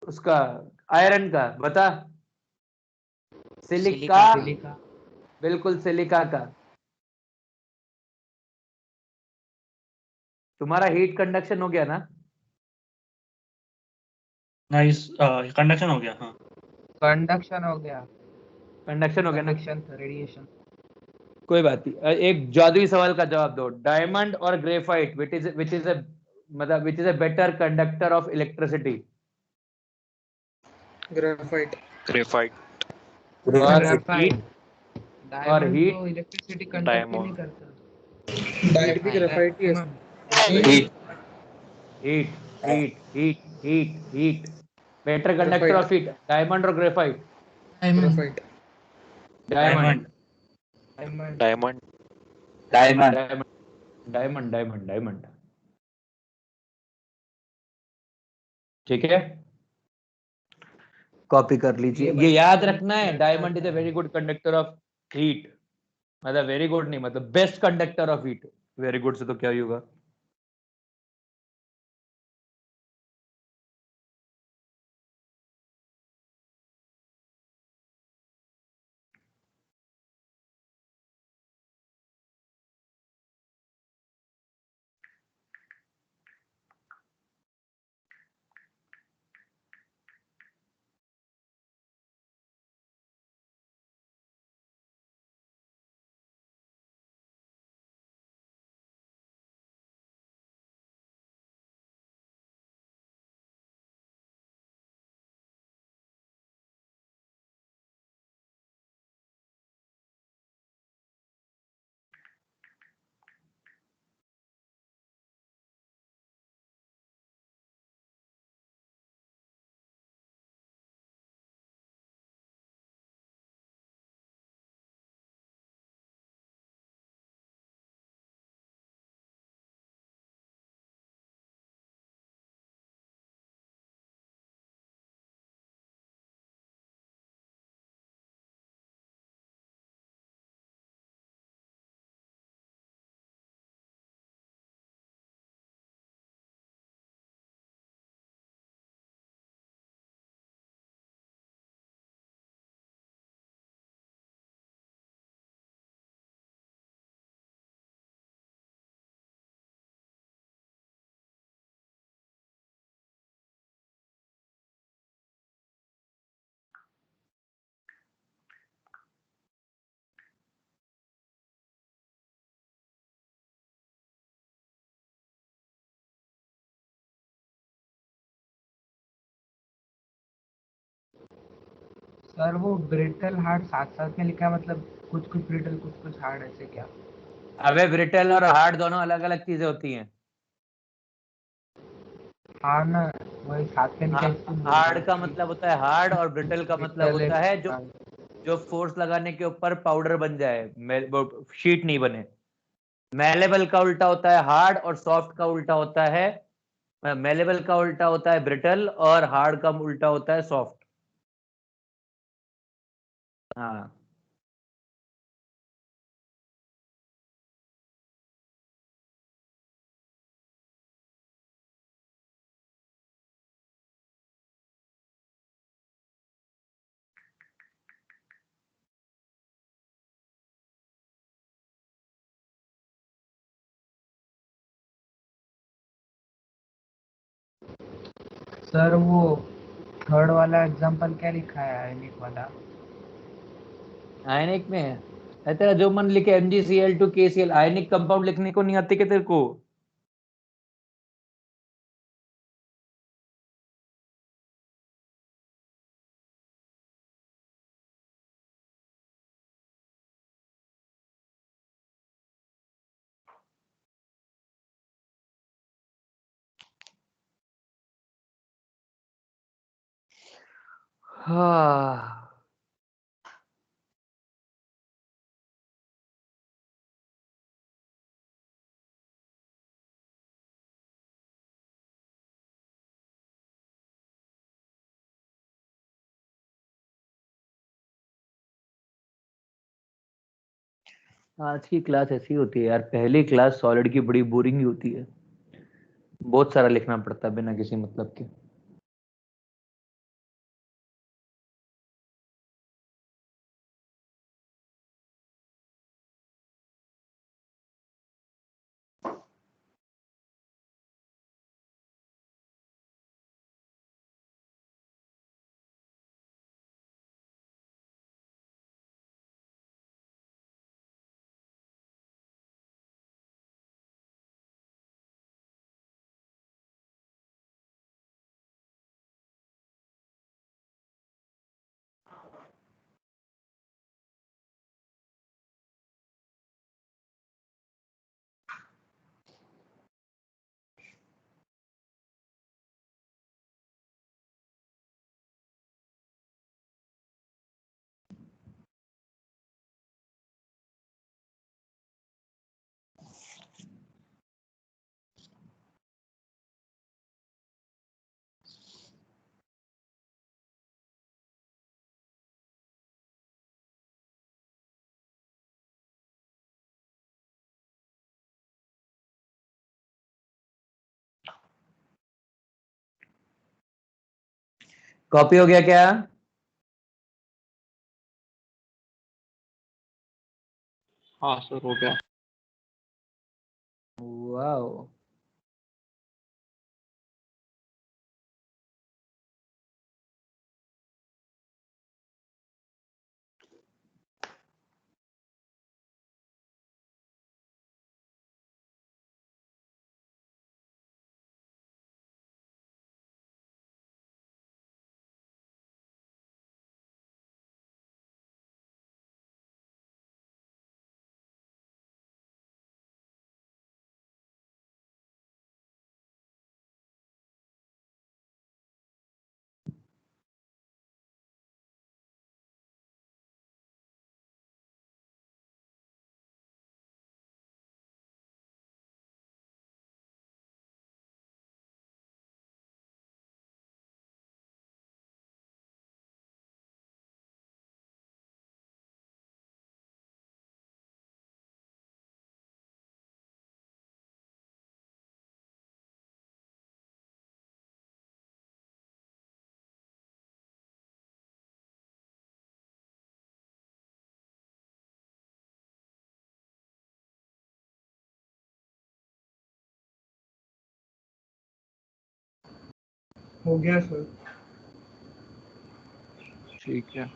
उसका आयरन का? बता। Silica, silica. बिल्कुल सिलिका का। तुम्हारा हीट कंडक्शन हो गया ना? नाइस, कंडक्शन हो गया। हाँ, कंडक्शन हो गया। कंडक्शन हो गया ना? कंडक्शन था, रेडिएशन। कोई बात नहीं। एक जादुई सवाल का जवाब दो। डायमंड और graphite which is a better conductor of electricity? Graphite. Graphite. और ग्रेफाइट। हीट, और डायमंड हीट, तो इलेक्ट्रिसिटी कंडक्ट ही नहीं डायमंड। करता। हीट भी ग्रेफाइट ही है। Heat, heat, heat, heat, heat, heat, better conductor graphite. Of heat, diamond और graphite? Diamond. Graphite. Diamond, diamond. Diamond. Diamond, diamond, diamond, diamond. ठीक है, कॉपी कर लीजिए। ये याद रखना है, diamond is a very good conductor of heat. मतलब वेरी गुड नहीं, मतलब best conductor of heat. Very good से तो क्या ही होगा। सर वो ब्रिटल हार्ड साथ साथ में लिखा है, मतलब कुछ कुछ ब्रिटल कुछ कुछ हार्ड, ऐसे क्या? अबे ब्रिटल और हार्ड दोनों अलग अलग चीजें होती हैं। हाँ ना, वही साथ में लिखा है, इसको बोल रहा हार्ड का हूँ मतलब होता है हार्ड, और ब्रिटल का मतलब ब्रिटल होता है जो है। जो फोर्स लगाने के ऊपर पाउडर बन जाए, शीट नहीं बने। मेलेबल का उल्टा होता है हार्ड, और सॉफ्ट का उल्टा होता है, मेलेबल का उल्टा होता है ब्रिटल, और हार्ड का उल्टा होता है सॉफ्ट। हाँ। सर वो थर्ड वाला एग्जांपल क्या लिखा है आयनिक वाला? आयनिक में है तेरा जो मन लिखे MgCl2 KCl, आयनिक कंपाउंड लिखने को नहीं आते क्या तेरे को? हाँ, आज की क्लास ऐसी होती है यार, पहली क्लास सॉलिड की बड़ी बोरिंग ही होती है, बहुत सारा लिखना पड़ता है बिना किसी मतलब के। कॉपी हो गया क्या? हाँ सर हो गया। वाओ, हो गया सर। ठीक है।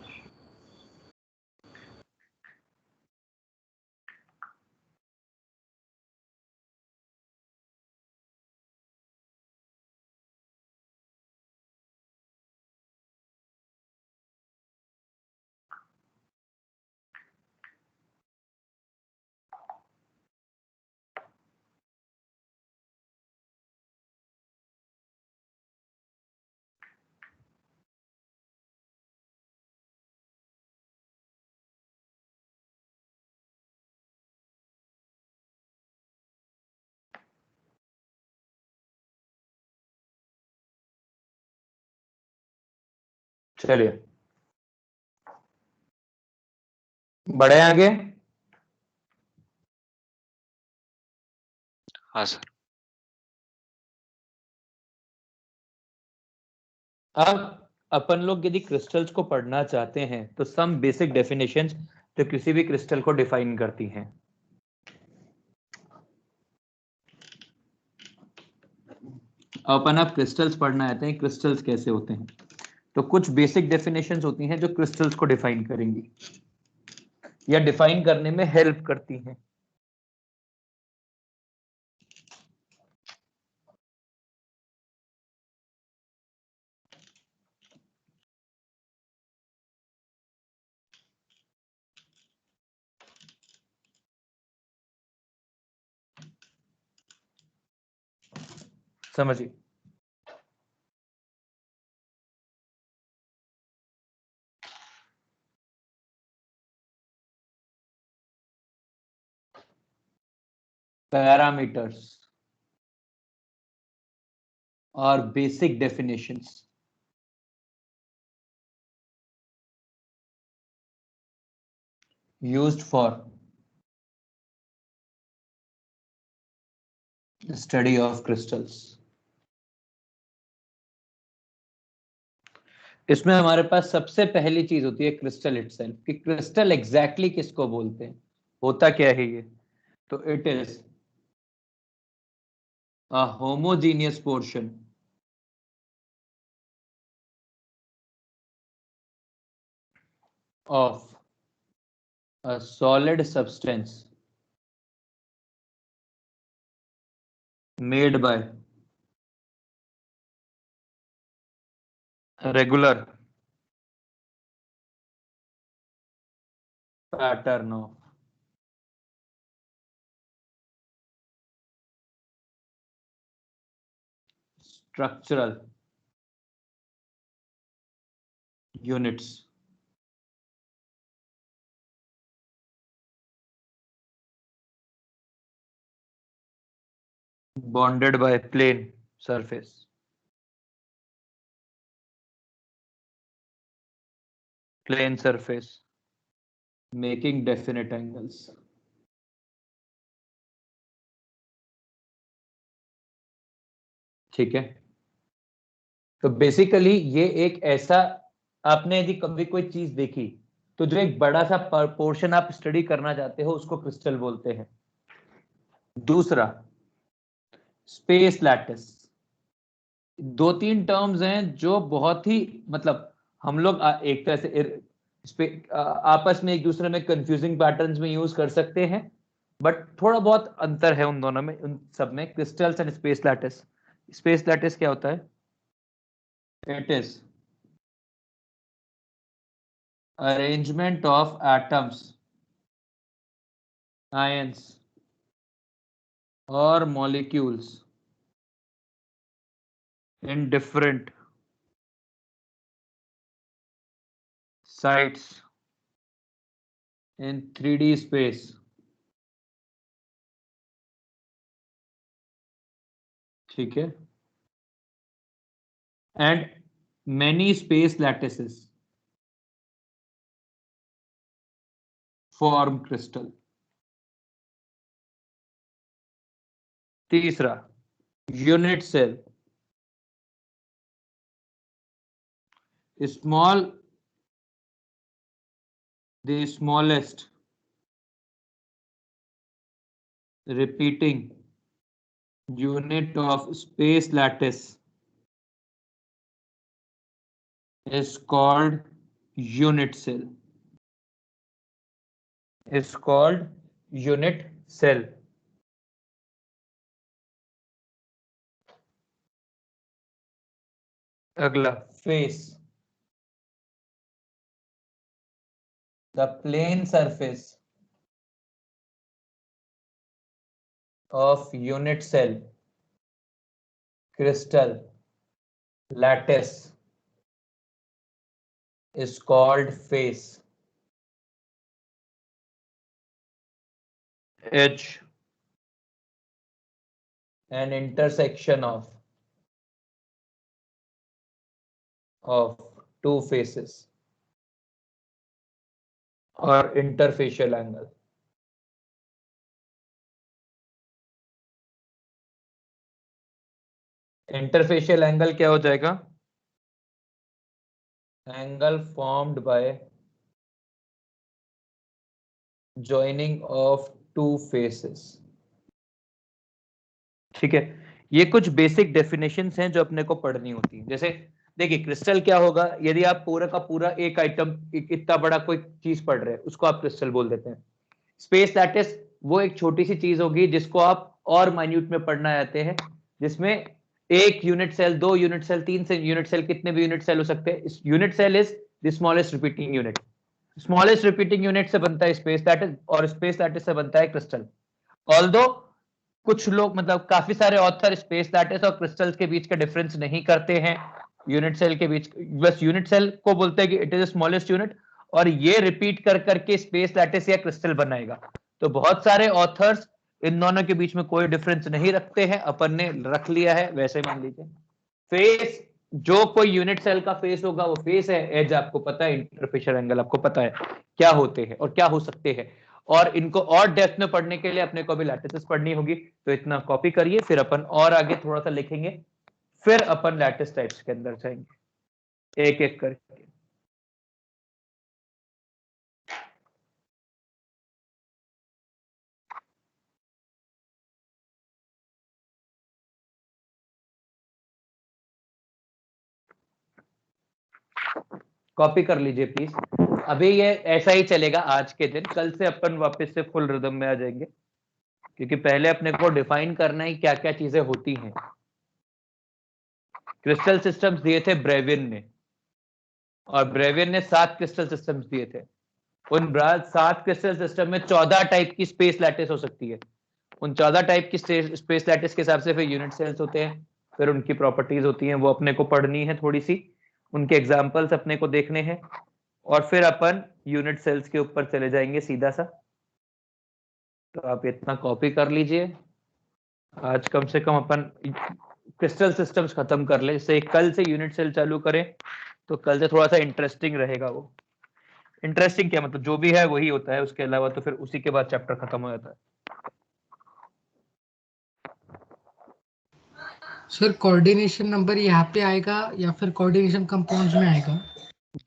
चलिए बढ़े आगे। हाँ सर। अब अपन लोग यदि क्रिस्टल्स को पढ़ना चाहते हैं तो सम बेसिक डेफिनेशंस जो किसी भी क्रिस्टल को डिफाइन करती हैं। अपन आप क्रिस्टल्स पढ़ना आते हैं, क्रिस्टल्स कैसे होते हैं, तो कुछ बेसिक डेफिनेशंस होती हैं जो क्रिस्टल्स को डिफाइन करेंगी या डिफाइन करने में हेल्प करती हैं। समझिए, पैरामीटर्स और basic definitions used for the study of crystals। इसमें हमारे पास सबसे पहली चीज होती है क्रिस्टल इटसेल्फ, कि क्रिस्टल एग्जैक्टली किसको बोलते हैं, होता क्या है ये। तो it is a homogeneous portion of a solid substance made by a regular pattern of structural units bonded by plane surface, making definite angles। ठीक है, तो बेसिकली ये एक ऐसा, आपने यदि कभी कोई चीज देखी तो जो एक बड़ा सा पोर्शन आप स्टडी करना चाहते हो उसको क्रिस्टल बोलते हैं। दूसरा स्पेस लैटिस, दो तीन टर्म्स हैं जो बहुत ही मतलब हम लोग एक तरह से आपस में एक दूसरे में कंफ्यूजिंग पैटर्न्स में यूज कर सकते हैं, बट थोड़ा बहुत अंतर है उन दोनों में, उन सब में, crystals and space lattice. Space lattice क्या होता है? It is arrangement of atoms, ions or molecules in different sites in 3D space ठीक है, and many space lattices form crystal। तीसरा unit cell, small, the smallest repeating unit of space lattice is called unit cell, is called unit cell। अगला face, the plane surface of unit cell crystal lattice is called face। Edge, an intersection of two faces or interfacial angle। Interfacial angle क्या हो जाएगा? Angle formed by joining of two faces. ठीक है, ये कुछ basic definitions हैं जो अपने को पढ़नी होती है। जैसे देखिए क्रिस्टल क्या होगा, यदि आप पूरा का पूरा एक आइटम इतना बड़ा कोई चीज पढ़ रहे हैं उसको आप क्रिस्टल बोल देते हैं। स्पेस लैटिस वो एक छोटी सी चीज होगी जिसको आप और माइन्यूट में पढ़ना चाहते हैं, जिसमें एक यूनिट सेल, 2 यूनिट सेल, 3 से यूनिट सेल, कितने भी यूनिट सेल हो सकते हैं। Unit cell is the smallest repeating unit. Smallest repeating unit से बनता है स्पेस लैटिस और स्पेस लैटिस से बनता है क्रिस्टल। ऑल्दो कुछ लोग मतलब काफी सारे ऑथर स्पेस लैटिस और क्रिस्टल्स के बीच का डिफरेंस नहीं करते हैं, यूनिट सेल के बीच बस यूनिट सेल को बोलते हैं कि इट इज स्मॉलेस्ट यूनिट और ये रिपीट कर करके स्पेस लैटिस या क्रिस्टल बनाएगा। तो बहुत सारे ऑथर्स इन दोनों के बीच में कोई डिफरेंस नहीं रखते हैं, अपन ने रख लिया है वैसे मान लीजिए। फेस, जो कोई यूनिट सेल का फेस होगा वो फेस है, एज आपको पता है, इंटरफेशर एंगल आपको पता है क्या होते हैं और क्या हो सकते हैं, और इनको और डेप्थ में पढ़ने के लिए अपने को भी लैटिसेस पढ़नी होगी। तो इतना कॉपी करिए, फिर अपन और आगे थोड़ा सा लिखेंगे, फिर अपन लैटिस टाइप्स के अंदर जाएंगे एक एक करके। कॉपी कर लीजिए प्लीज। अभी ये ऐसा ही चलेगा आज के दिन, कल से अपन वापस से फुल रिदम में आ जाएंगे, क्योंकि पहले अपने को डिफाइन करना है क्या क्या चीजें होती हैं। क्रिस्टल सिस्टम्स दिए थे ब्रेविन ने, और ब्रेविन ने 7 क्रिस्टल सिस्टम्स दिए थे। उन 7 क्रिस्टल सिस्टम में 14 टाइप की स्पेस लैटिस हो सकती है। उन 14 टाइप की स्पेस लैटिस के हिसाब से फिर यूनिट सेल्स होते हैं, फिर उनकी प्रॉपर्टीज होती हैं, वो अपने को पढ़नी है थोड़ी सी, उनके एग्जाम्पल्स अपने को देखने हैं, और फिर अपन यूनिट सेल्स के ऊपर चले जाएंगे सीधा सा। तो आप इतना कॉपी कर लीजिए। आज कम से कम अपन क्रिस्टल सिस्टम्स खत्म कर ले, जैसे कल से यूनिट सेल चालू करें तो कल से थोड़ा सा इंटरेस्टिंग रहेगा। वो इंटरेस्टिंग क्या मतलब, जो भी है वही होता है, उसके अलावा तो फिर उसी के बाद चैप्टर खत्म हो जाता है। सर कोऑर्डिनेशन नंबर यहाँ पे आएगा या फिर कोऑर्डिनेशन कंपाउंड्स में आएगा?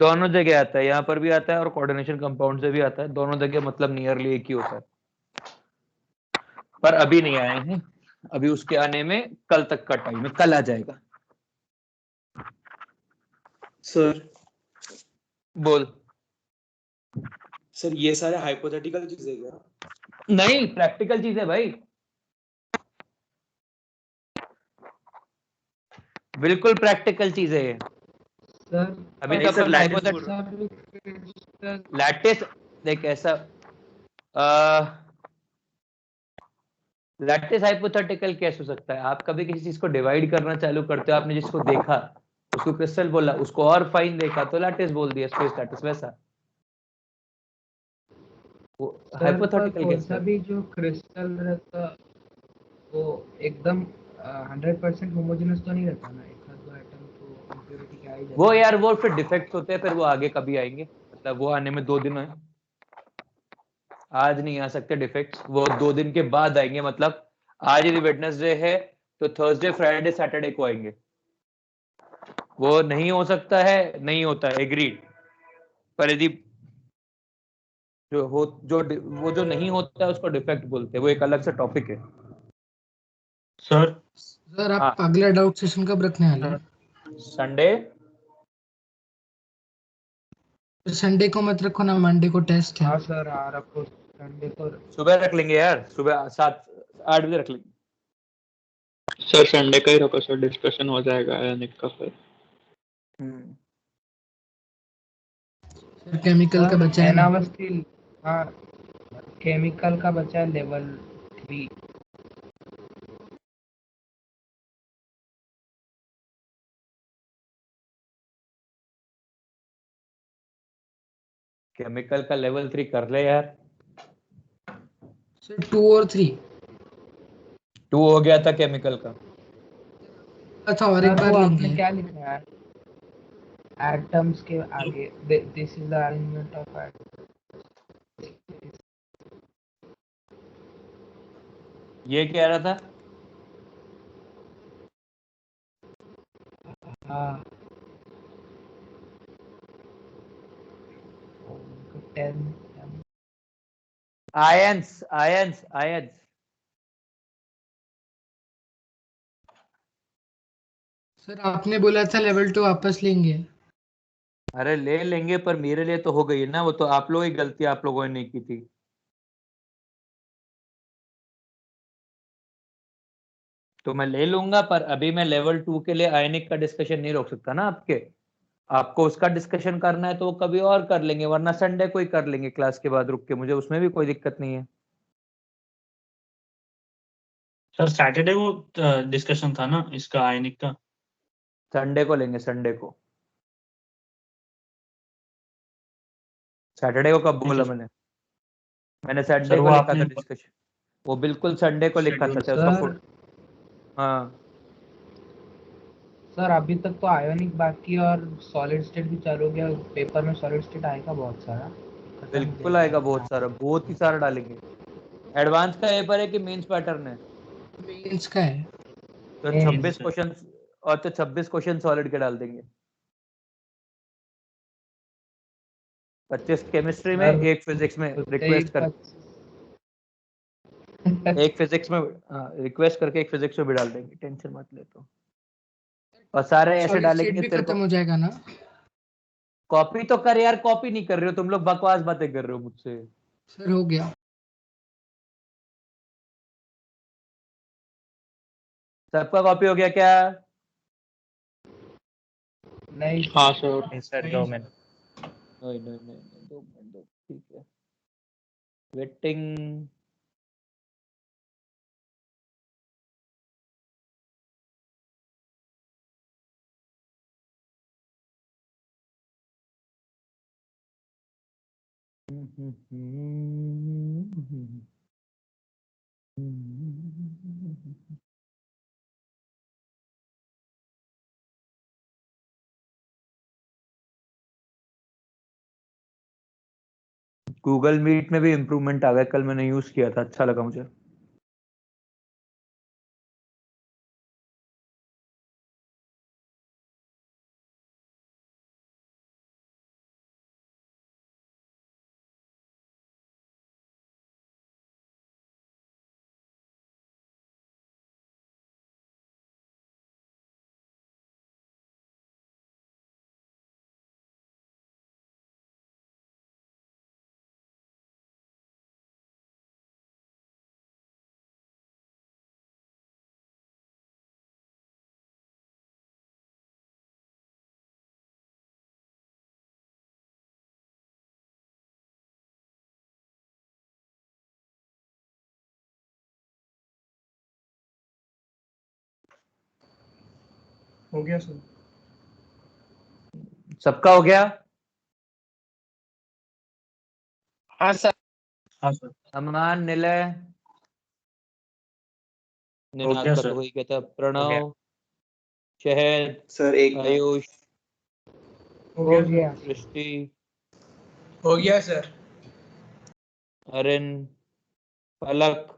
दोनों जगह आता है, यहाँ पर भी आता है और कोऑर्डिनेशन कंपाउंड से भी आता है, दोनों जगह मतलब नियरली एक ही होता है, पर अभी नहीं आए हैं, अभी उसके आने में कल तक का टाइम है, कल आ जाएगा। सर बोल। सर ये सारे हाइपोथेटिकल चीजें क्या? नहीं, प्रैक्टिकल चीज है भाई, बिल्कुल प्रैक्टिकल चीज है ये। सर अभी नहीं तक सर, अपन लैटिस हाइपोथेटिकल लैटिस देख ऐसा लैटिस हाइपोथेटिकल कैसे हो सकता है? आप कभी किसी चीज को डिवाइड करना चालू करते हो, आपने जिसको देखा उसको क्रिस्टल बोला, उसको और फाइन देखा तो लैटिस बोल दिया, स्पेस लैटिस। वैसा वो सर पर हाइपोथेटिकल कौन कैसे सा है? भी जो क्रिस्टल रहता वो एकदम 100% होमोजेनस तो नहीं रहता ना, एक आध दो एटम तो इम्प्योरिटी के आ ही जाते वो हैं। यार वो फिर डिफेक्ट्स होते हैं, फिर वो आगे कभी आएंगे, मतलब वो आने में 2 दिन है, आज नहीं आ सकते डिफेक्ट्स, वो 2 दिन के बाद आएंगे। मतलब आज यदि वेडनेसडे है तो थर्सडे फ्राइडे सैटरडे को आएंगे। वो नहीं हो सकता है, नहीं होता है, एग्रीड। पर यदि वो जो नहीं होता है उसको डिफेक्ट बोलते हैं, वो एक अलग सा टॉपिक है। सर सर हाँ, आप अगला डाउट सेशन कब रखने वाले हैं? संडे। संडे को मत रखो ना, मंडे को टेस्ट है। हाँ सर, आ रखो संडे को। सुबह रख लेंगे यार, सुबह 7-8 बजे रख लेंगे। सर संडे का ही रखो सर, डिस्कशन हो जाएगा यानिक का फिर। सर केमिकल का सर बचा है ना? एनावस्थिल, हाँ केमिकल का बचा है लेवल 3। केमिकल का लेवल 3 कर ले यार। सर 2 और 3 2 हो गया था केमिकल का। अच्छा, और एक सर वो बार आपने लेंगे। क्या लिखा है एटम्स के आगे? This is the arrangement of atoms. ये कह रहा था हाँ 10। Ions ions ions. सर आपने बोला था लेवल 2 वापस लेंगे। अरे ले लेंगे, पर मेरे लिए तो हो गई है ना, वो तो आप लोगों की गलती, आप लोगों ने नहीं की थी। तो मैं ले लूंगा, पर अभी मैं लेवल 2 के लिए आयनिक का डिस्कशन नहीं रोक सकता ना आपके। आपको उसका डिस्कशन करना है तो वो कभी और कर लेंगे, वरना संडे को ही कर लेंगे क्लास के बाद रुक के, मुझे उसमें भी कोई दिक्कत नहीं है। सर सैटरडे को डिस्कशन था ना इसका आयनिक का। संडे को लेंगे, संडे को। सैटरडे को कब ठीक बोला है मैंने? मैंने सर, संडे को वो लिखा था आपने डिस्कशन। वो बिल्कुल संडे को लिखा था शेड्यूल। चाहे उसका सर हाँ सर अभी तक तो आयोनिक बाकी है और सॉलिड स्टेट भी चालू हो गया। पेपर में सॉलिड स्टेट आएगा बहुत सारा, खत्म हो बिल्कुल आएगा, बहुत सारा, जाएगा। बहुत ही सारा डालेंगे। एडवांस का पेपर है कि मेंस पैटर्न है? मेंस का है। तो Mains, 26 क्वेश्चन, और तो 26 क्वेश्चन सॉलिड के डाल देंगे। 25 केमिस्ट्री में, सर एक फिजिक्स में होते ही रिक्वेस्ट कर, एक फिजिक्स में रिक्वेस्ट करके एक फिजिक्स में भी डाल देंगे, टेंशन मत ले। तो और सारे ऐसे सॉलिड स्टेट डालेंगे भी तेरे खत्म को। हो जाएगा ना? कॉपी तो कर यार, कॉपी नहीं कर रहे हो तुम लोग, बकवास बातें कर रहे हो मुझसे। सर हो गया। सबका कॉपी हो गया क्या? नहीं हाँ सर। नहीं सर, 2 मिनट। नहीं नहीं नहीं नहीं, 2 मिनट दो, ठीक है। वेटिंग। गूगल मीट में भी इम्प्रूवमेंट आ गया, कल मैंने यूज किया था, अच्छा लगा मुझे। हो गया सर। सबका हो गया? हाँ सर। हाँ सर, अमान, निलय, हो निनाद गया का तो सर। हो ही गया था, हो गया। प्रणव, शहद, सर एक मिनट। आयुष, हो हो गया सर। गया। सृष्टि, हो गया सर। अरिन, पलक।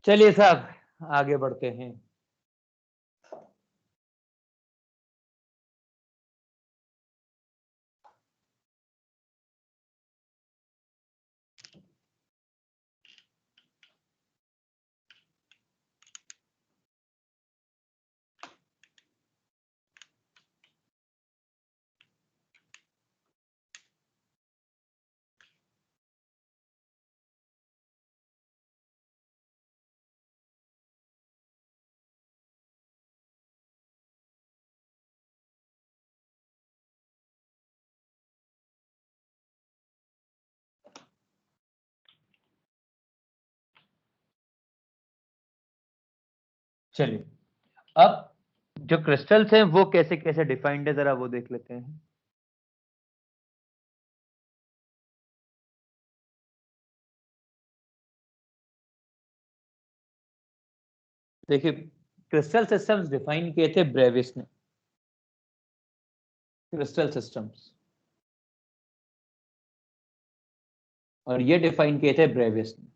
चलिए साहब आगे बढ़ते हैं। चलिए, अब जो क्रिस्टल्स हैं वो कैसे कैसे डिफाइंड है, जरा वो देख लेते हैं। देखिए, क्रिस्टल सिस्टम्स डिफाइन किए थे ब्रेविस ने। क्रिस्टल सिस्टम्स, और ये डिफाइन किए थे ब्रेविस ने।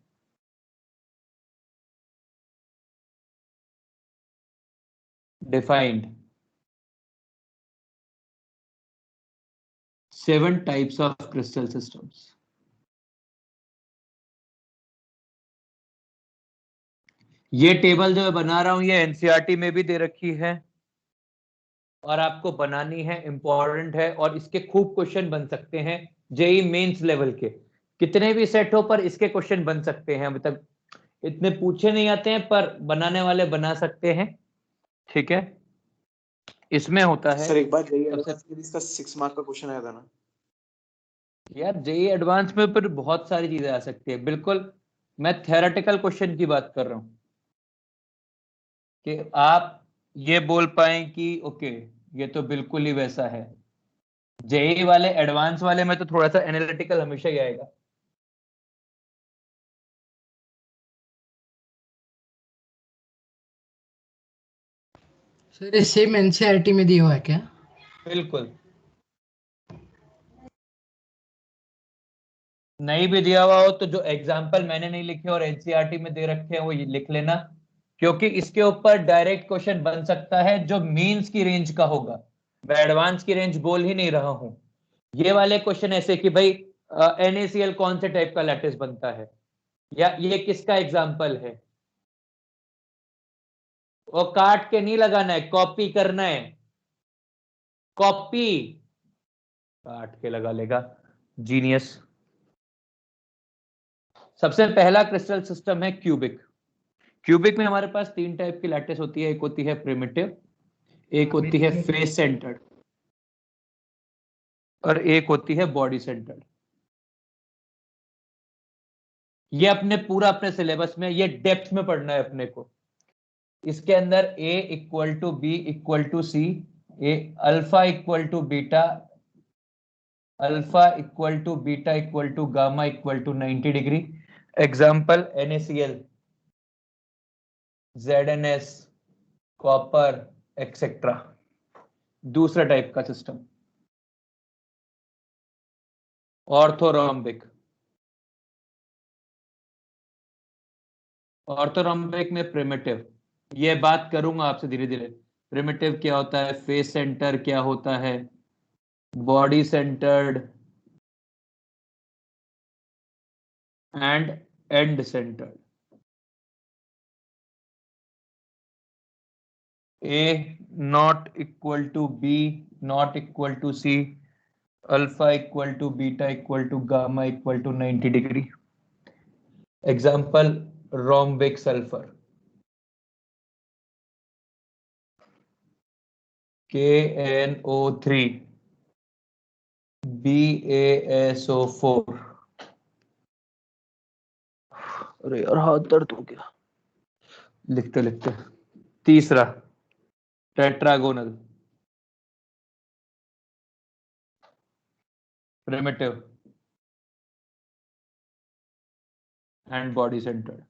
Defined 7 types of crystal systems. ये टेबल जो मैं बना रहा हूं ये एनसीईआरटी में भी दे रखी है और आपको बनानी है, इंपॉर्टेंट है और इसके खूब क्वेश्चन बन सकते हैं जेई मेंस लेवल के। कितने भी सेट हो पर इसके क्वेश्चन बन सकते हैं, अभी तक इतने पूछे नहीं आते हैं पर बनाने वाले बना सकते हैं। ठीक है, इसमें होता है सर एक बार जेई सबसे एडवांस के लिए इसका 6 मार्क का क्वेश्चन आया था ना। यार जेई एडवांस में पर बहुत सारी चीजें आ सकती है, बिल्कुल मैं थ्योरेटिकल क्वेश्चन की बात कर रहा हूं कि आप ये बोल पाए कि ओके ये तो बिल्कुल ही वैसा है। जेई वाले एडवांस वाले में तो थोड़ा सा एनालिटिकल हमेशा ही आएगा। सर ये सेम एनसीईआरटी में दिया हुआ है क्या? बिल्कुल, नहीं भी दिया हुआ हो तो जो एग्जाम्पल मैंने नहीं लिखे और एनसीईआरटी में दे रखे हैं वो ये लिख लेना, क्योंकि इसके ऊपर डायरेक्ट क्वेश्चन बन सकता है जो मीन्स की रेंज का होगा। मैं एडवांस की रेंज बोल ही नहीं रहा हूं। ये वाले क्वेश्चन ऐसे कि भाई NaCl कौन से टाइप का लैटिस बनता है या ये किसका एग्जाम्पल है, वो काट के नहीं लगाना है, कॉपी करना है, कॉपी काट के लगा लेगा जीनियस। सबसे पहला क्रिस्टल सिस्टम है क्यूबिक। क्यूबिक में हमारे पास 3 टाइप की लैटिस होती है, एक होती है प्रिमिटिव, एक होती है फेस सेंटर्ड और एक होती है बॉडी सेंटर्ड। ये अपने सिलेबस में ये डेप्थ में पढ़ना है अपने को। इसके अंदर A equal to B equal to C, alpha equal to beta, alpha equal to beta equal to gamma equal to 90 degree. Example NaCl, ZnS, copper etcetera. दूसरा टाइप का सिस्टम ऑर्थोरोम्बिक। ऑर्थोरोम्बिक में प्रिमिटिव, ये बात करूंगा आपसे धीरे धीरे। Primitive क्या होता है, फेस सेंटर क्या होता है, body centred and and centred. A not equal to B not equal to C, alpha equal to beta equal to gamma equal to 90 degree. Example, rhombic sulfur, KNO3, BaSO4। अरे यार हाथ दर्द हो गया लिखते लिखते। तीसरा tetragonal, primitive and body centered।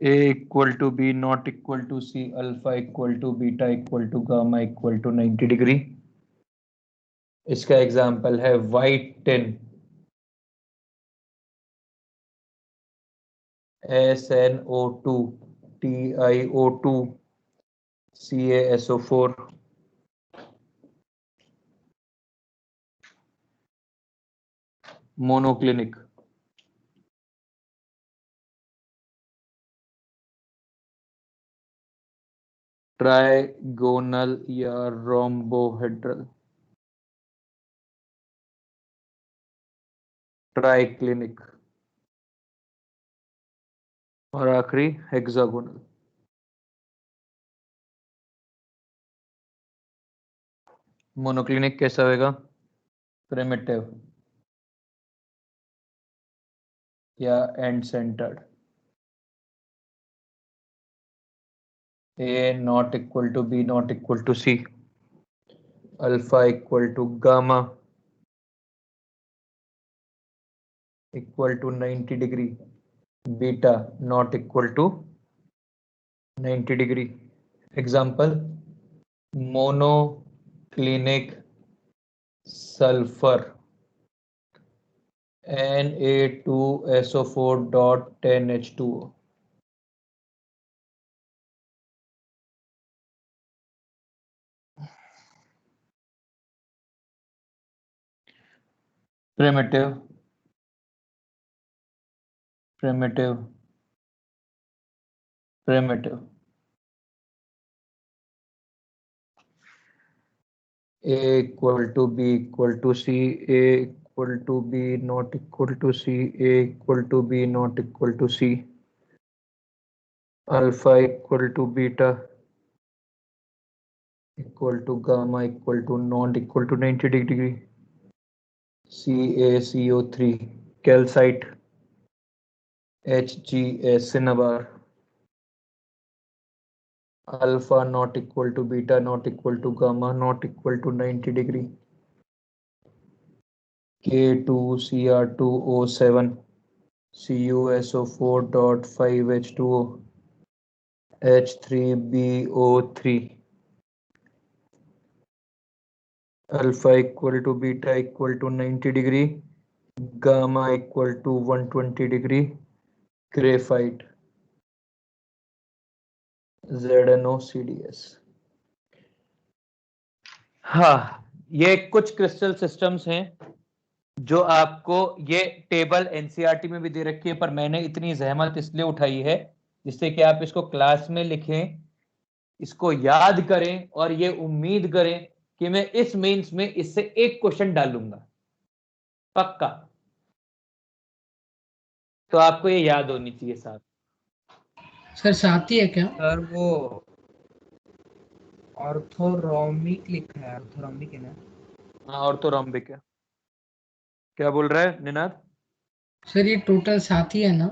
A equal to B not equal to C, alpha equal to beta equal to gamma equal to 90 degree. इसका एग्जाम्पल है white tin, SnO2, TiO2, CaSO4। Monoclinic, trigonal या rhombohedral, triclinic और आखिरी hexagonal. Monoclinic कैसा होगा, primitive या and centred. A not equal to B not equal to C, alpha equal to gamma equal to 90 degree, beta not equal to 90 degree। Example, monoclinic sulfur, Na2SO4.10H2O। primitive, primitive, primitive. A equal to B equal to C, A equal to B not equal to C, A equal to B not equal to C, alpha equal to beta equal to gamma equal to not equal to 90 degree, CaCO3 calcite, HgS cinnabar, alpha not equal to beta not equal to gamma not equal to 90 degree, K2Cr2O7 CuSO4.5H2O H3BO3, alpha equal to beta equal to 90 degree, gamma equal to 120 degree, graphite, ZnOCdS. हाँ, ये कुछ crystal systems हैं जो आपको, ये table NCERT में भी दे रखी है, पर मैंने इतनी जहमत इसलिए उठाई है जिससे कि आप इसको क्लास में लिखें, इसको याद करें और ये उम्मीद करें कि मैं इस मेंस में इससे एक क्वेश्चन डालूंगा पक्का। तो आपको ये याद होनी चाहिए साहब। सर साथ ही है क्या? सर वो ऑर्थोरोमिक लिखा है, ऑर्थोरोमिक है ना? हाँ ऑर्थोरोम्बिक है। क्या बोल रहा है निनाद? सर ये टोटल साथ ही है ना?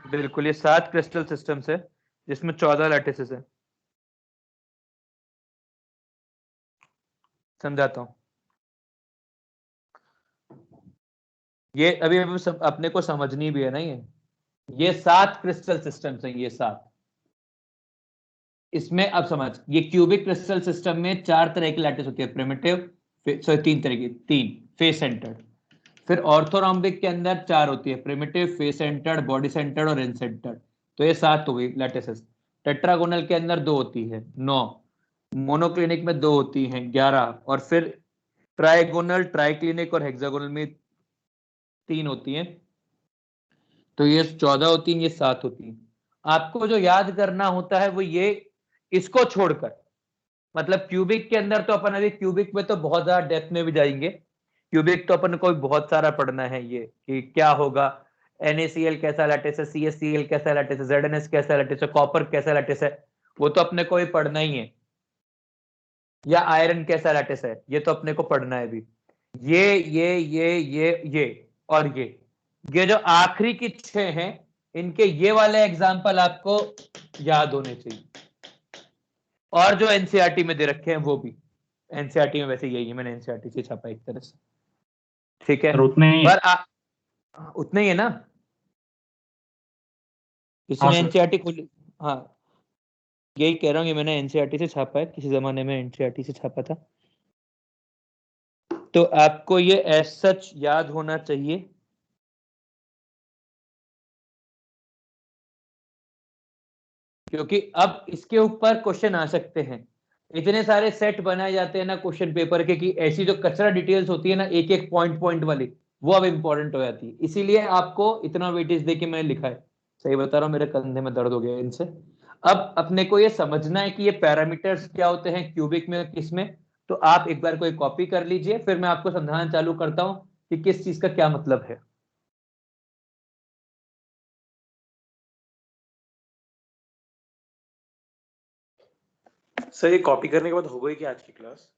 बिल्कुल, ये 7 क्रिस्टल सिस्टम्स है जिसमें 14 लैटिसेस है। समझाता हूं, ये अभी अभी सब अपने को समझनी भी है ना। ये 7 क्रिस्टल सिस्टम्स हैं, ये 7। इसमें अब समझ, ये क्यूबिक क्रिस्टल सिस्टम में 4 तरह की लैटिस होती है, प्रिमिटिव, 3 तरह की, 3 फेस सेंटर्ड। फिर ऑर्थोरोम्बिक के अंदर 4 होती है, primitive, face centred, body centred और एंड सेंटर्ड। तो ये 7 हो गई लैटिसेस। टेट्रागोनल के अंदर 2 होती है, 9। मोनोक्लिनिक में 2 होती हैं, 11। और फिर ट्राइगोनल, ट्राइक्लिनिक और हेक्सागोनल में 3 होती हैं। तो ये 14 होती हैं, ये 7 होती हैं। आपको जो याद करना होता है वो ये, इसको छोड़कर, मतलब क्यूबिक के अंदर तो अपन अभी क्यूबिक में तो बहुत ज्यादा डेप्थ में भी जाएंगे। क्यूबिक तो अपन को बहुत सारा पढ़ना है, ये कि क्या होगा, NaCl कैसा लैटिस है, CaCl कैसा लैटिस है, ZnS कैसा लैटिस है, कॉपर कैसा लैटिस है, वो तो अपने को ही पढ़ना ही है। या आयरन कैसा लैटिस है, ये तो अपने को पढ़ना है भी। ये और ये जो आखिरी की 6 हैं, इनके ये वाले एग्जाम्पल आपको याद होने चाहिए। और जो एनसीईआरटी में दे रखे हैं वो भी, एनसीईआरटी में वैसे यही है, मैंने एनसीईआरटी से छापा एक तरह से, ठीक है। उतने ही पर उतने ही है ना, किसी हाँ ने सर। एनसीईआरटी खोली? हाँ, यही कह रहा हूँ, ये मैंने एनसीईआरटी से छापा है, किसी जमाने में एनसीईआरटी से छापा था। तो आपको ये एज सच याद होना चाहिए। क्योंकि अब इसके ऊपर क्वेश्चन आ सकते हैं। इतने सारे सेट बनाए जाते हैं ना क्वेश्चन पेपर के, कि ऐसी जो कचरा डिटेल्स होती है ना, एक एक पॉइंट वाली, वो अब इंपॉर्टेंट हो जाती है। इसीलिए आपको इतना वेटेज देके मैंने लिखा है। सही बता रहा हूँ, मेरे कंधे में दर्द हो गया इनसे। अब अपने को ये समझना है कि ये पैरामीटर्स क्या होते हैं क्यूबिक में, किसमें। तो आप एक बार कोई कॉपी कर लीजिए, फिर मैं आपको समझाना चालू करता हूँ कि किस चीज का क्या मतलब है। सर ये कॉपी करने के बाद हो गई क्या आज की क्लास?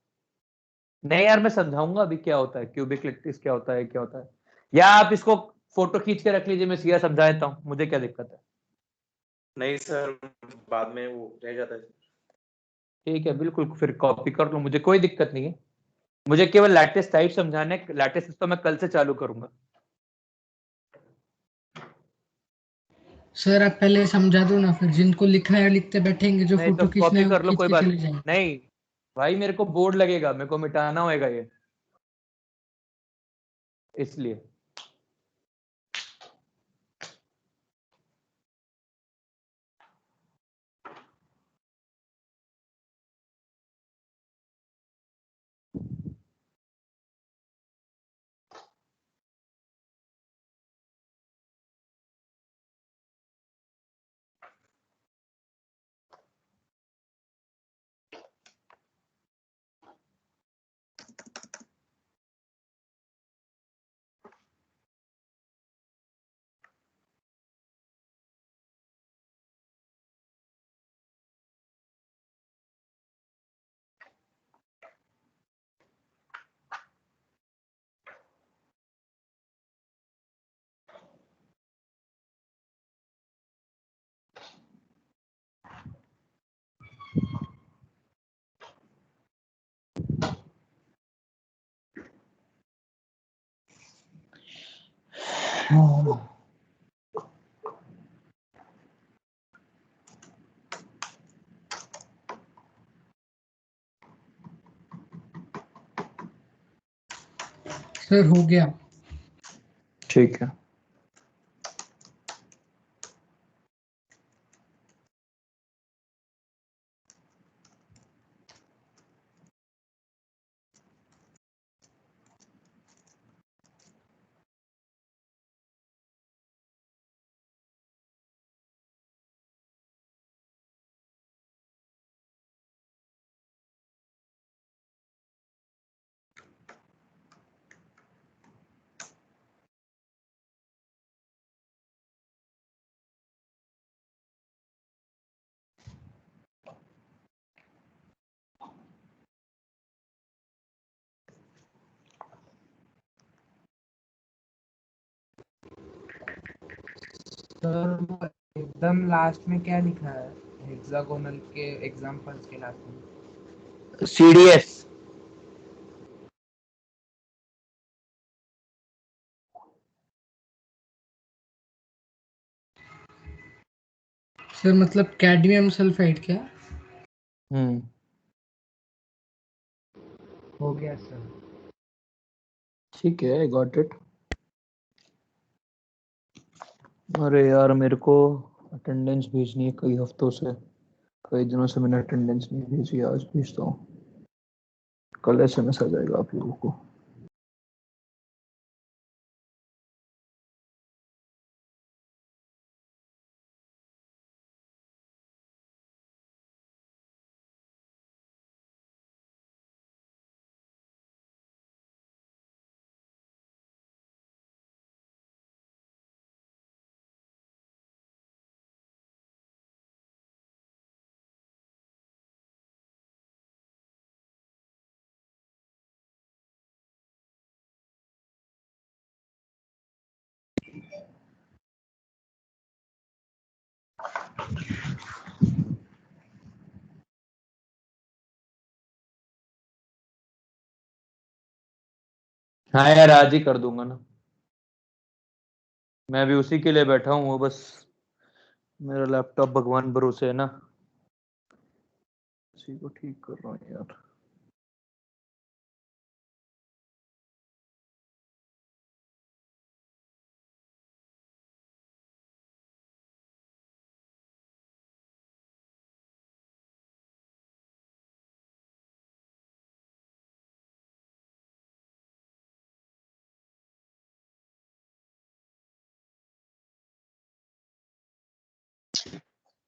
नहीं यार, मैं समझाऊंगा अभी क्या होता है क्यूबिक लैटिस, क्या होता है क्या होता है। या आप इसको फोटो खींच के रख लीजिए, मैं सीधा समझा देता हूँ, मुझे क्या दिक्कत है। नहीं सर, बाद में वो रह जाता है। ठीक है, बिल्कुल, फिर कॉपी कर लो, मुझे कोई दिक्कत नहीं है। मुझे केवल लैटिस टाइप समझाने, लैटिस तो मैं कल से चालू करूंगा। सर आप पहले समझा दो ना, फिर जिनको लिखना है लिखते बैठेंगे, जो नहीं तो फोटो खींचना कॉपी है वो कर लो, खींच कोई के बात चले जाएंगे। नहीं। भाई मेरे को बोर्ड लगेगा, मेरे को मिटाना होगा ये, इसलिए। सर हो गया। ठीक है। सर वो एकदम लास्ट में क्या लिखा है हेक्सागोनल के एग्जांपल्स के लास्ट में? CDS। सर मतलब कैडमियम सल्फाइड क्या? हो गया सर। ठीक है, गॉट इट। अरे यार मेरे को अटेंडेंस भेजनी है कई हफ्तों से, कई दिनों से मैंने अटेंडेंस नहीं भेजी, आज भेजता हूँ। कल SMS आ जाएगा आप लोगों को। हाँ यार, आज ही कर दूंगा ना, मैं भी उसी के लिए बैठा हूँ। वो बस मेरा लैपटॉप भगवान भरोसे है ना, उसी को ठीक कर रहा हूँ यार।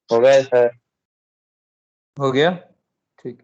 हो गया सर। हो गया, ठीक।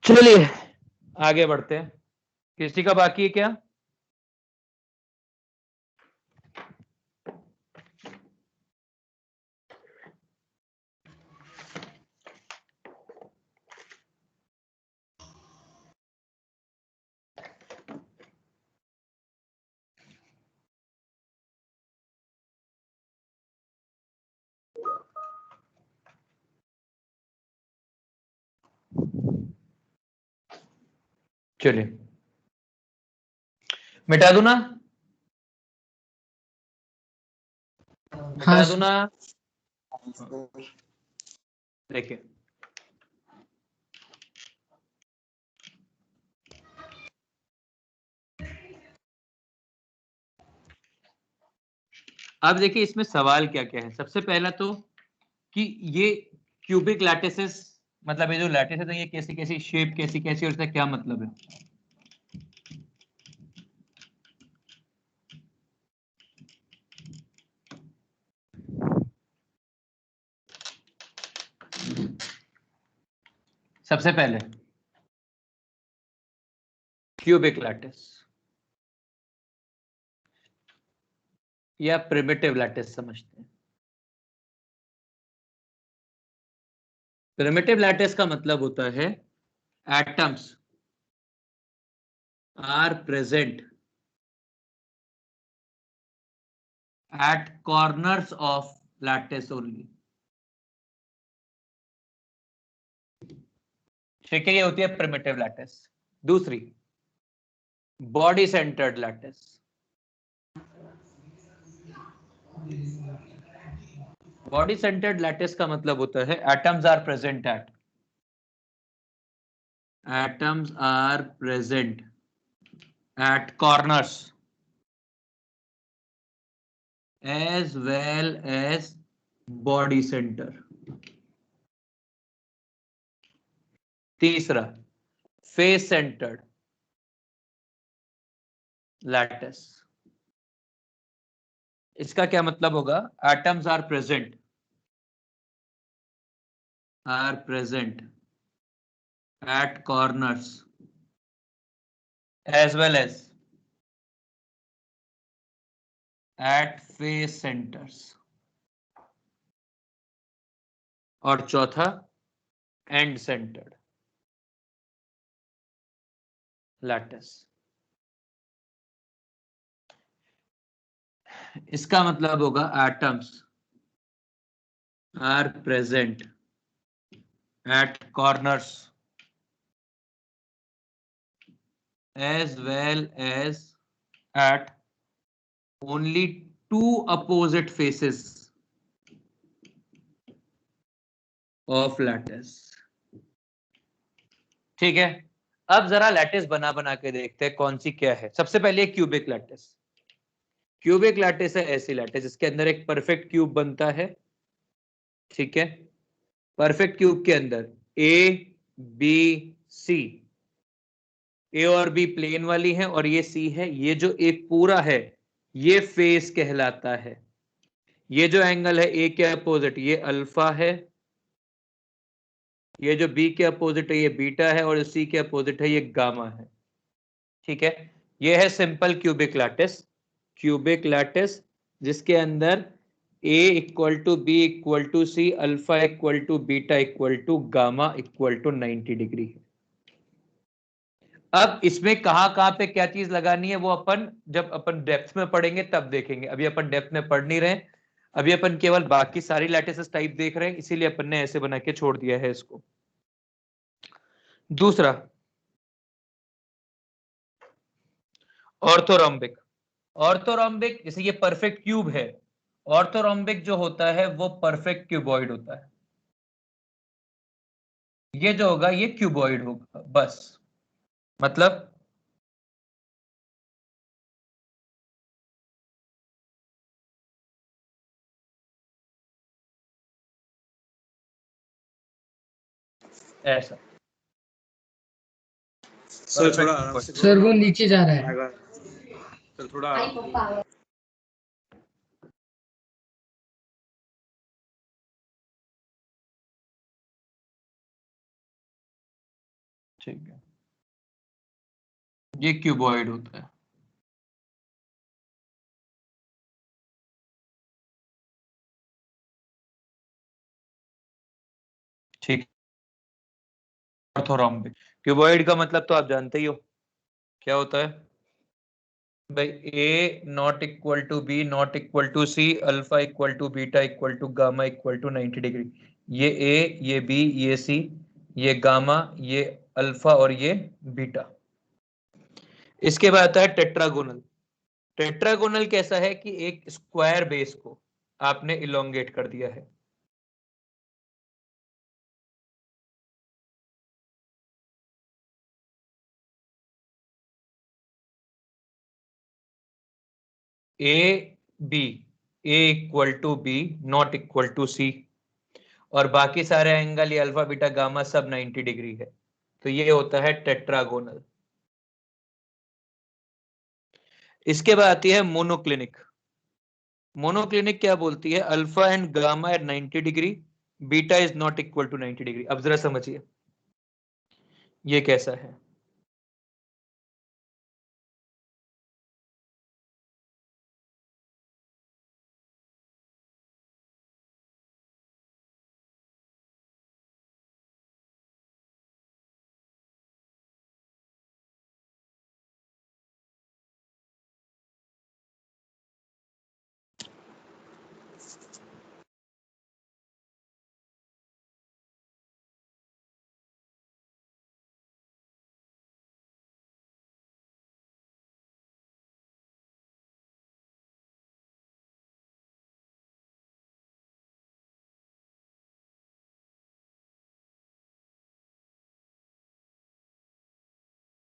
चलिए आगे बढ़ते हैं। किसी का बाकी है क्या? चलिए मिटा दूं ना, मिटा दूं ना। देखिए अब देखिए इसमें सवाल क्या क्या है। सबसे पहला तो कि ये क्यूबिक लैटिसेस, मतलब ये जो लैटिस है तो ये कैसी कैसी शेप, कैसी कैसी, और इसका क्या मतलब है। सबसे पहले क्यूबिक लैटिस या प्रिमिटिव लैटिस समझते हैं। प्रिमिटिव लैटिस का मतलब होता है atoms are present at corners of lattice only. ठीक है, ये होती है प्रिमिटिव लैटिस। दूसरी body centred lattice. Body centred lattice का मतलब होता है atoms are present at corners as well as body center। तीसरा face centered lattice। इसका क्या मतलब होगा, atoms are present at corners as well as at face centers। और चौथा end centered lattice। इसका मतलब होगा atoms are present at corners as well as at only two opposite faces of lattice। ठीक है, अब जरा लैटिस बना बना के देखते हैं कौन सी क्या है। सबसे पहले क्यूबिक लैटिस। क्यूबिक लैटिस है ऐसी लैटिस जिसके अंदर एक परफेक्ट क्यूब बनता है। ठीक है, परफेक्ट क्यूब के अंदर ए बी सी, ए और बी प्लेन वाली है और ये सी है। ये जो एक पूरा है ये फेस कहलाता है। ये जो एंगल है ए के अपोजिट ये अल्फा है, ये जो बी के अपोजिट है ये बीटा है, और सी के अपोजिट है ये गामा है। ठीक है, ये है simple cubic lattice. Cubic lattice जिसके अंदर A equal to B equal to C, alpha equal to beta equal to gamma equal to 90 degree है। अब इसमें कहां पे क्या चीज लगानी है वो अपन जब अपन डेप्थ में पढ़ेंगे तब देखेंगे। अभी अपन डेप्थ में पढ़ नहीं रहे, अभी अपन केवल बाकी सारी लैटिसेस टाइप देख रहे हैं, इसीलिए अपन ने ऐसे बना के छोड़ दिया है इसको। दूसरा ऑर्थोरोम्बिक। ऑर्थोरोम्बिक जैसे ये परफेक्ट क्यूब है, ऑर्थोरोम्बिक जो होता है वो परफेक्ट क्यूबॉइड होता है। ये जो होगा ये क्यूबॉइड होगा बस, मतलब ऐसा। सर थोड़ा आराम से सर वो नीचे जा रहा है। सर थोड़ा आराम। ठीक है, ये क्यूबॉइड होता है। ठीक, ऑर्थोरोम्बिक। क्यूबॉइड का मतलब तो आप जानते ही हो क्या होता है भाई, A not equal to B not equal to C, alpha equal to beta equal to gamma equal to 90 degree. ये ए, ये बी, ये सी, ये गामा, ये अल्फा और ये बीटा। इसके बाद आता है टेट्रागोनल। टेट्रागोनल कैसा है कि एक स्क्वायर बेस को आपने इलोंगेट कर दिया है। A B, A equal to B not equal to C, और बाकी सारे एंगल ये अल्फा बीटा गामा सब 90 डिग्री है, तो ये होता है टेट्रागोनल। इसके बाद आती है मोनोक्लिनिक। मोनोक्लिनिक क्या बोलती है? Alpha and gamma at 90 degree, beta is not equal to 90 degree. अब जरा समझिए ये कैसा है।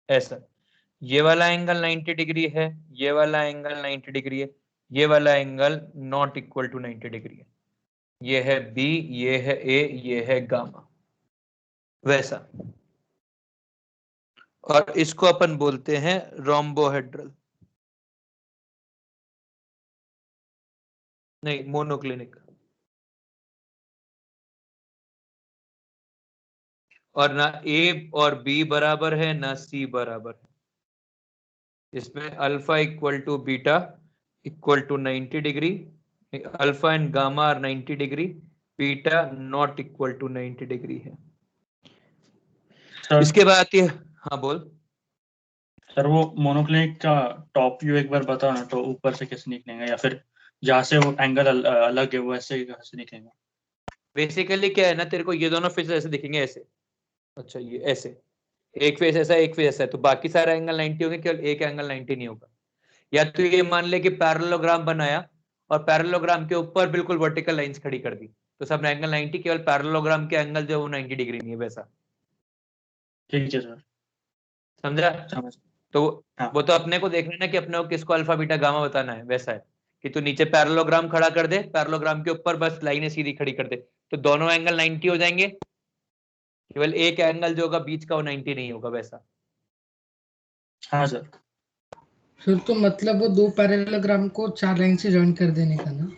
ऐसा, ये वाला एंगल 90 डिग्री है, ये वाला एंगल 90 डिग्री है, ये वाला angle not equal to 90 degree है। ये है बी, ये है ए, ये है गामा, वैसा। और इसको अपन बोलते हैं रोम्बोहेड्रल, नहीं मोनोक्लिनिक। और ना ए और बी बराबर है ना सी बराबर है। इसमें alpha equal to beta equal to 90 degree, alpha and gamma are 90 degree, beta not equal to 90 degree है। सर, इसके बाद आती है, हाँ बोल। सर वो मोनोक्लिनिक का टॉप व्यू एक बार बताओ ना, तो ऊपर से कैसे निकलेगा, या फिर जहाँ से वो एंगल अलग है वो ऐसे कहाँ से निकलेगा? बेसिकली क्या है ना, तेरे को ये दोनों फेस ऐसे दिखेंगे, ऐसे। अच्छा, ये ऐसे एक फेस ऐसा, एक फेस ऐसा है, तो बाकी सारे एंगल 90 होंगे, केवल एक एंगल 90 नहीं होगा। या तो ये मान ले कि पैरेललोग्राम बनाया और पैरेललोग्राम के ऊपर बिल्कुल वर्टिकल लाइंस खड़ी कर दी, तो सब एंगल 90, केवल पैरेललोग्राम के एंगल जो है वो 90 डिग्री नहीं है, वैसा। ठीक है सर, समझा? समझ। तो हाँ। वो तो अपने को देखना है ना कि अपने को किसको अल्फा बीटा गामा बताना है, वैसा है कि तू नीचे पैरेललोग्राम खड़ा कर दे, पैरेललोग्राम के ऊपर बस लाइनें सीधी खड़ी कर दे, तो दोनों एंगल 90 हो जाएंगे, केवल एक एंगल जो होगा बीच का वो 90 नहीं होगा, वैसा। हाँ सर। फिर तो मतलब वो दो पैरेललोग्राम को चार लाइन से ज्वाइन कर देने का ना?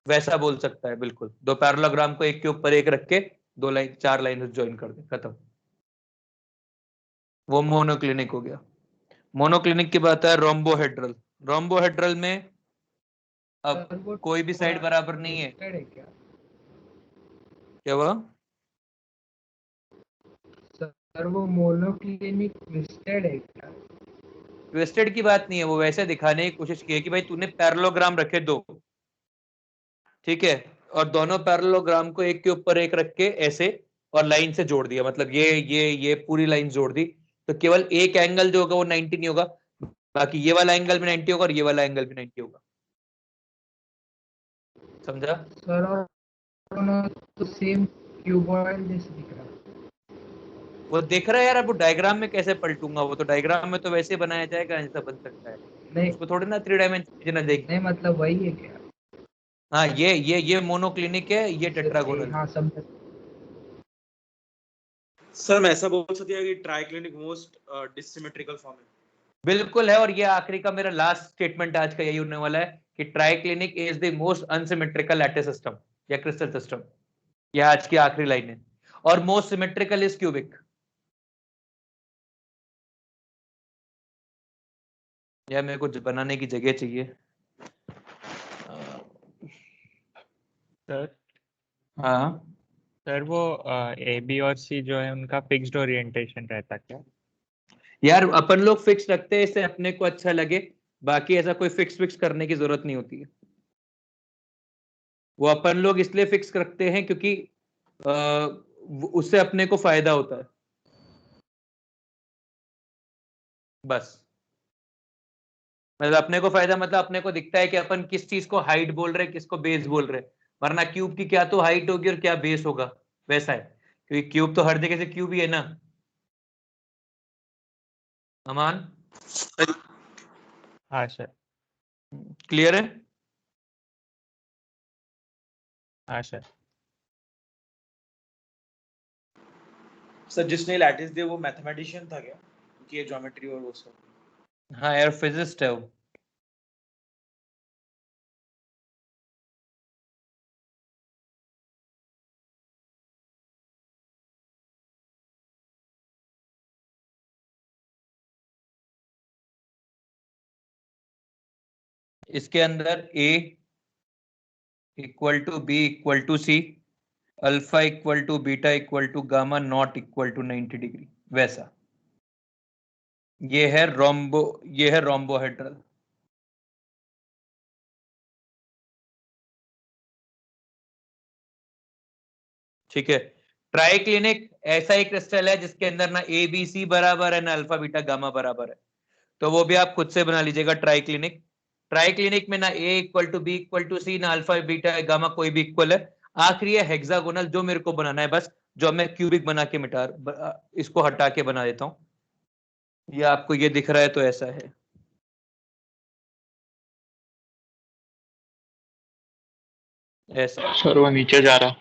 वैसा बोल सकता है, बिल्कुल। दो पैरेललोग्राम को एक के ऊपर एक रख के दो लाइन, चार लाइन ज्वाइन कर दे, खत्म। वो मोनोक्लिनिक हो गया। मोनोक्लिनिक की बात है रोम्बोहेड्रल। रोम्बोहेड्रल में अब सर वो कोई भी साइड बराबर नहीं है। ट्विस्टेड है क्या? क्या हुआ? सर वो मोनोक्लिनिक ट्विस्टेड है क्या? ट्विस्टेड की बात नहीं है, वो वैसे दिखाने की कोशिश की है कि भाई तूने पैरेललोग्राम रखे दो, ठीक है, और दोनों पैरेललोग्राम को एक के ऊपर एक रख के ऐसे और लाइन से जोड़ दिया, मतलब ये पूरी लाइन जोड़ दी, तो केवल एक एंगल जो होगा वो 90 नहीं होगा, बाकी ये वाला एंगल भी 90 होगा और ये वाला एंगल भी 90 होगा। समझा? सर और दोनों तो सेम क्यूबॉइड जैसे दिख रहा है। वो देख रहा है यार, अब वो डायग्राम में कैसे पलटूंगा, वो तो डायग्राम में तो वैसे बनाया जाएगा ऐसा बन सकता है, नहीं उसको थोड़ी ना 3 डायमेंशन देख। नहीं, मतलब वही है क्या? हाँ, ये मोनोक्लिनिक है, ये टेट्रागोनल। हाँ समझ। सर मैं ऐसा बोल सकती है कि ट्राइक्लिनिक मोस्ट डिसिमेट्रिकल फॉर्म है। बिल्कुल है, और ये आखिरी का मेरा लास्ट स्टेटमेंट आज का यही होने वाला है कि triclinic is the most unsymmetrical lattice system या क्रिस्टल सिस्टम। यह आज की आखिरी लाइन है। और मोस्ट सिमेट्रिकल इज क्यूबिक। या मेरे को बनाने की जगह चाहिए। सर हाँ सर वो ए बी और सी जो है उनका फिक्स्ड ओरिएंटेशन रहता क्या? यार, अपन लोग फिक्स रखते हैं, इससे अपने को अच्छा लगे, बाकी ऐसा कोई फिक्स करने की जरूरत नहीं होती है। वो अपन लोग इसलिए फिक्स रखते हैं क्योंकि उससे अपने को फायदा होता है। बस। मतलब अपने को फायदा, मतलब अपने को दिखता है कि अपन किस चीज को हाइट बोल रहे, किसको बेस बोल रहे, वरना क्यूब की क्या तो हाइट होगी और क्या बेस होगा, वैसा है, क्योंकि क्यूब तो हर जगह से क्यूब ही है ना। अमान हाँ सर। क्लियर है? हाँ सर। सर जिसने लैटिस दिया वो मैथमेटिशियन था क्या, क्योंकि ये ज्योमेट्री और वो सब? हाँ यार, फिजिस्ट है वो। इसके अंदर A equal to B equal to C, alpha equal to beta equal to gamma not equal to 90 degree, वैसा। ये है रोम्बोहेड्रल। ठीक है। ट्राइक्लिनिक ऐसा एक क्रिस्टल है जिसके अंदर ना ए बी सी बराबर है ना अल्फा बीटा गामा बराबर है, तो वो भी आप खुद से बना लीजिएगा ट्राइक्लिनिक। ट्राइक्लिनिक में ना A equal to B equal to C ना अल्फा बीटा गामा कोई भी इक्वल है। आखिरी है हेक्सागोनल, जो मेरे को बनाना है बस, जो मैं क्यूबिक बना के इसको हटा के बना देता हूँ। ये आपको ये दिख रहा है तो ऐसा है, ऐसा। सर वो नीचे जा रहा।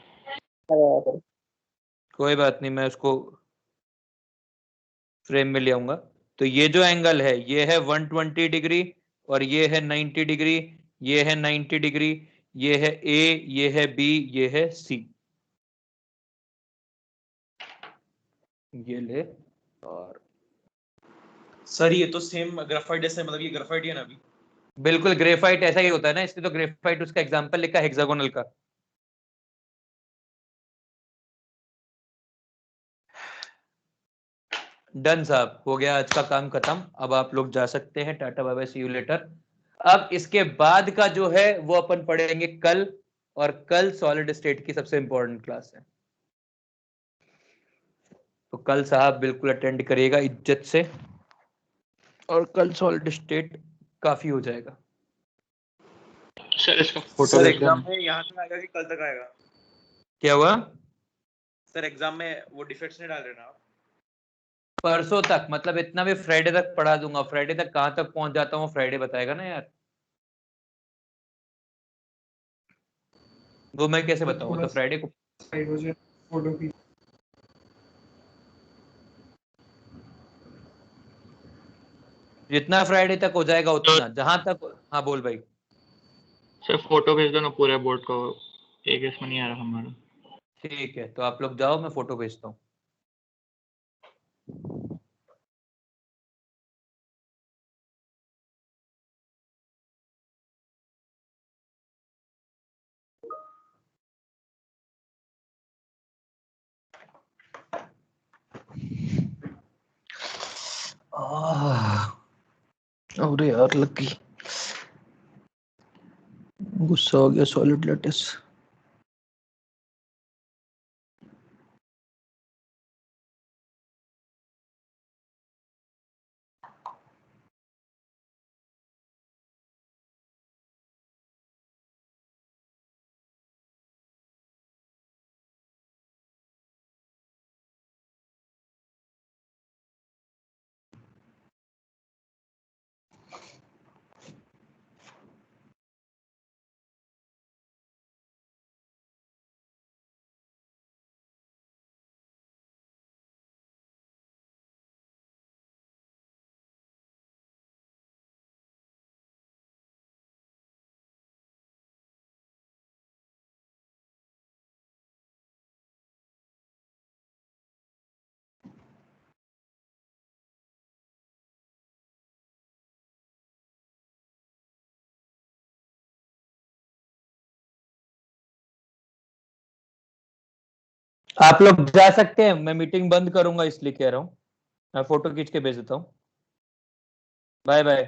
कोई बात नहीं, मैं उसको फ्रेम में ले आऊंगा। तो ये जो एंगल है ये है 120 डिग्री, और ये है 90 डिग्री, ये है 90 डिग्री, ये है ए, ये है बी, ये है सी। ये ले। और सर ये तो सेम ग्राफाइट जैसे, मतलब ये ग्राफाइट ही है ना अभी? बिल्कुल ग्रेफाइट ऐसा ही होता है ना, इसलिए तो ग्रेफाइट उसका एग्जांपल लिखा हेक्सागोनल का। डन साहब, हो गया आज का काम खत्म। अब आप लोग जा सकते हैं, tata bye bye, see you later. अब इसके बाद का जो है वो अपन पढ़ेंगे कल, और कल सॉलिड स्टेट की सबसे इंपॉर्टेंट क्लास है, तो कल साहब बिल्कुल अटेंड करिएगा इज्जत से, और कल सॉलिड स्टेट काफी हो जाएगा। सर इसका फोटो सर भेज एग्जाम देना। में यहाँ तक आएगा कि कल तक आएगा? क्या हुआ? सर एग्जाम में वो डिफेक्ट्स नहीं डाल रहे ना आप? परसों तक, मतलब इतना भी फ्राइडे तक पढ़ा दूंगा। फ्राइडे तक कहां तक पहुंच जाता हूँ फ्राइडे बताएगा ना यार, वो मैं कैसे बताऊं, तो फ्राइडे को। फोटो की जितना फ्राइडे तक हो जाएगा उतना, जहां तक। हाँ बोल भाई। सर फोटो भेज देना पूरे बोर्ड को, एक इसमें नहीं आ रहा हमारा। ठीक है, तो आप लोग जाओ, मैं फोटो भेजता हूँ। अरे यार लकी, गुस्सा हो गया सॉलिड लैटिस। आप लोग जा सकते हैं, मैं मीटिंग बंद करूंगा इसलिए कह रहा हूँ। मैं फोटो खींच के भेज देता हूँ। Bye bye.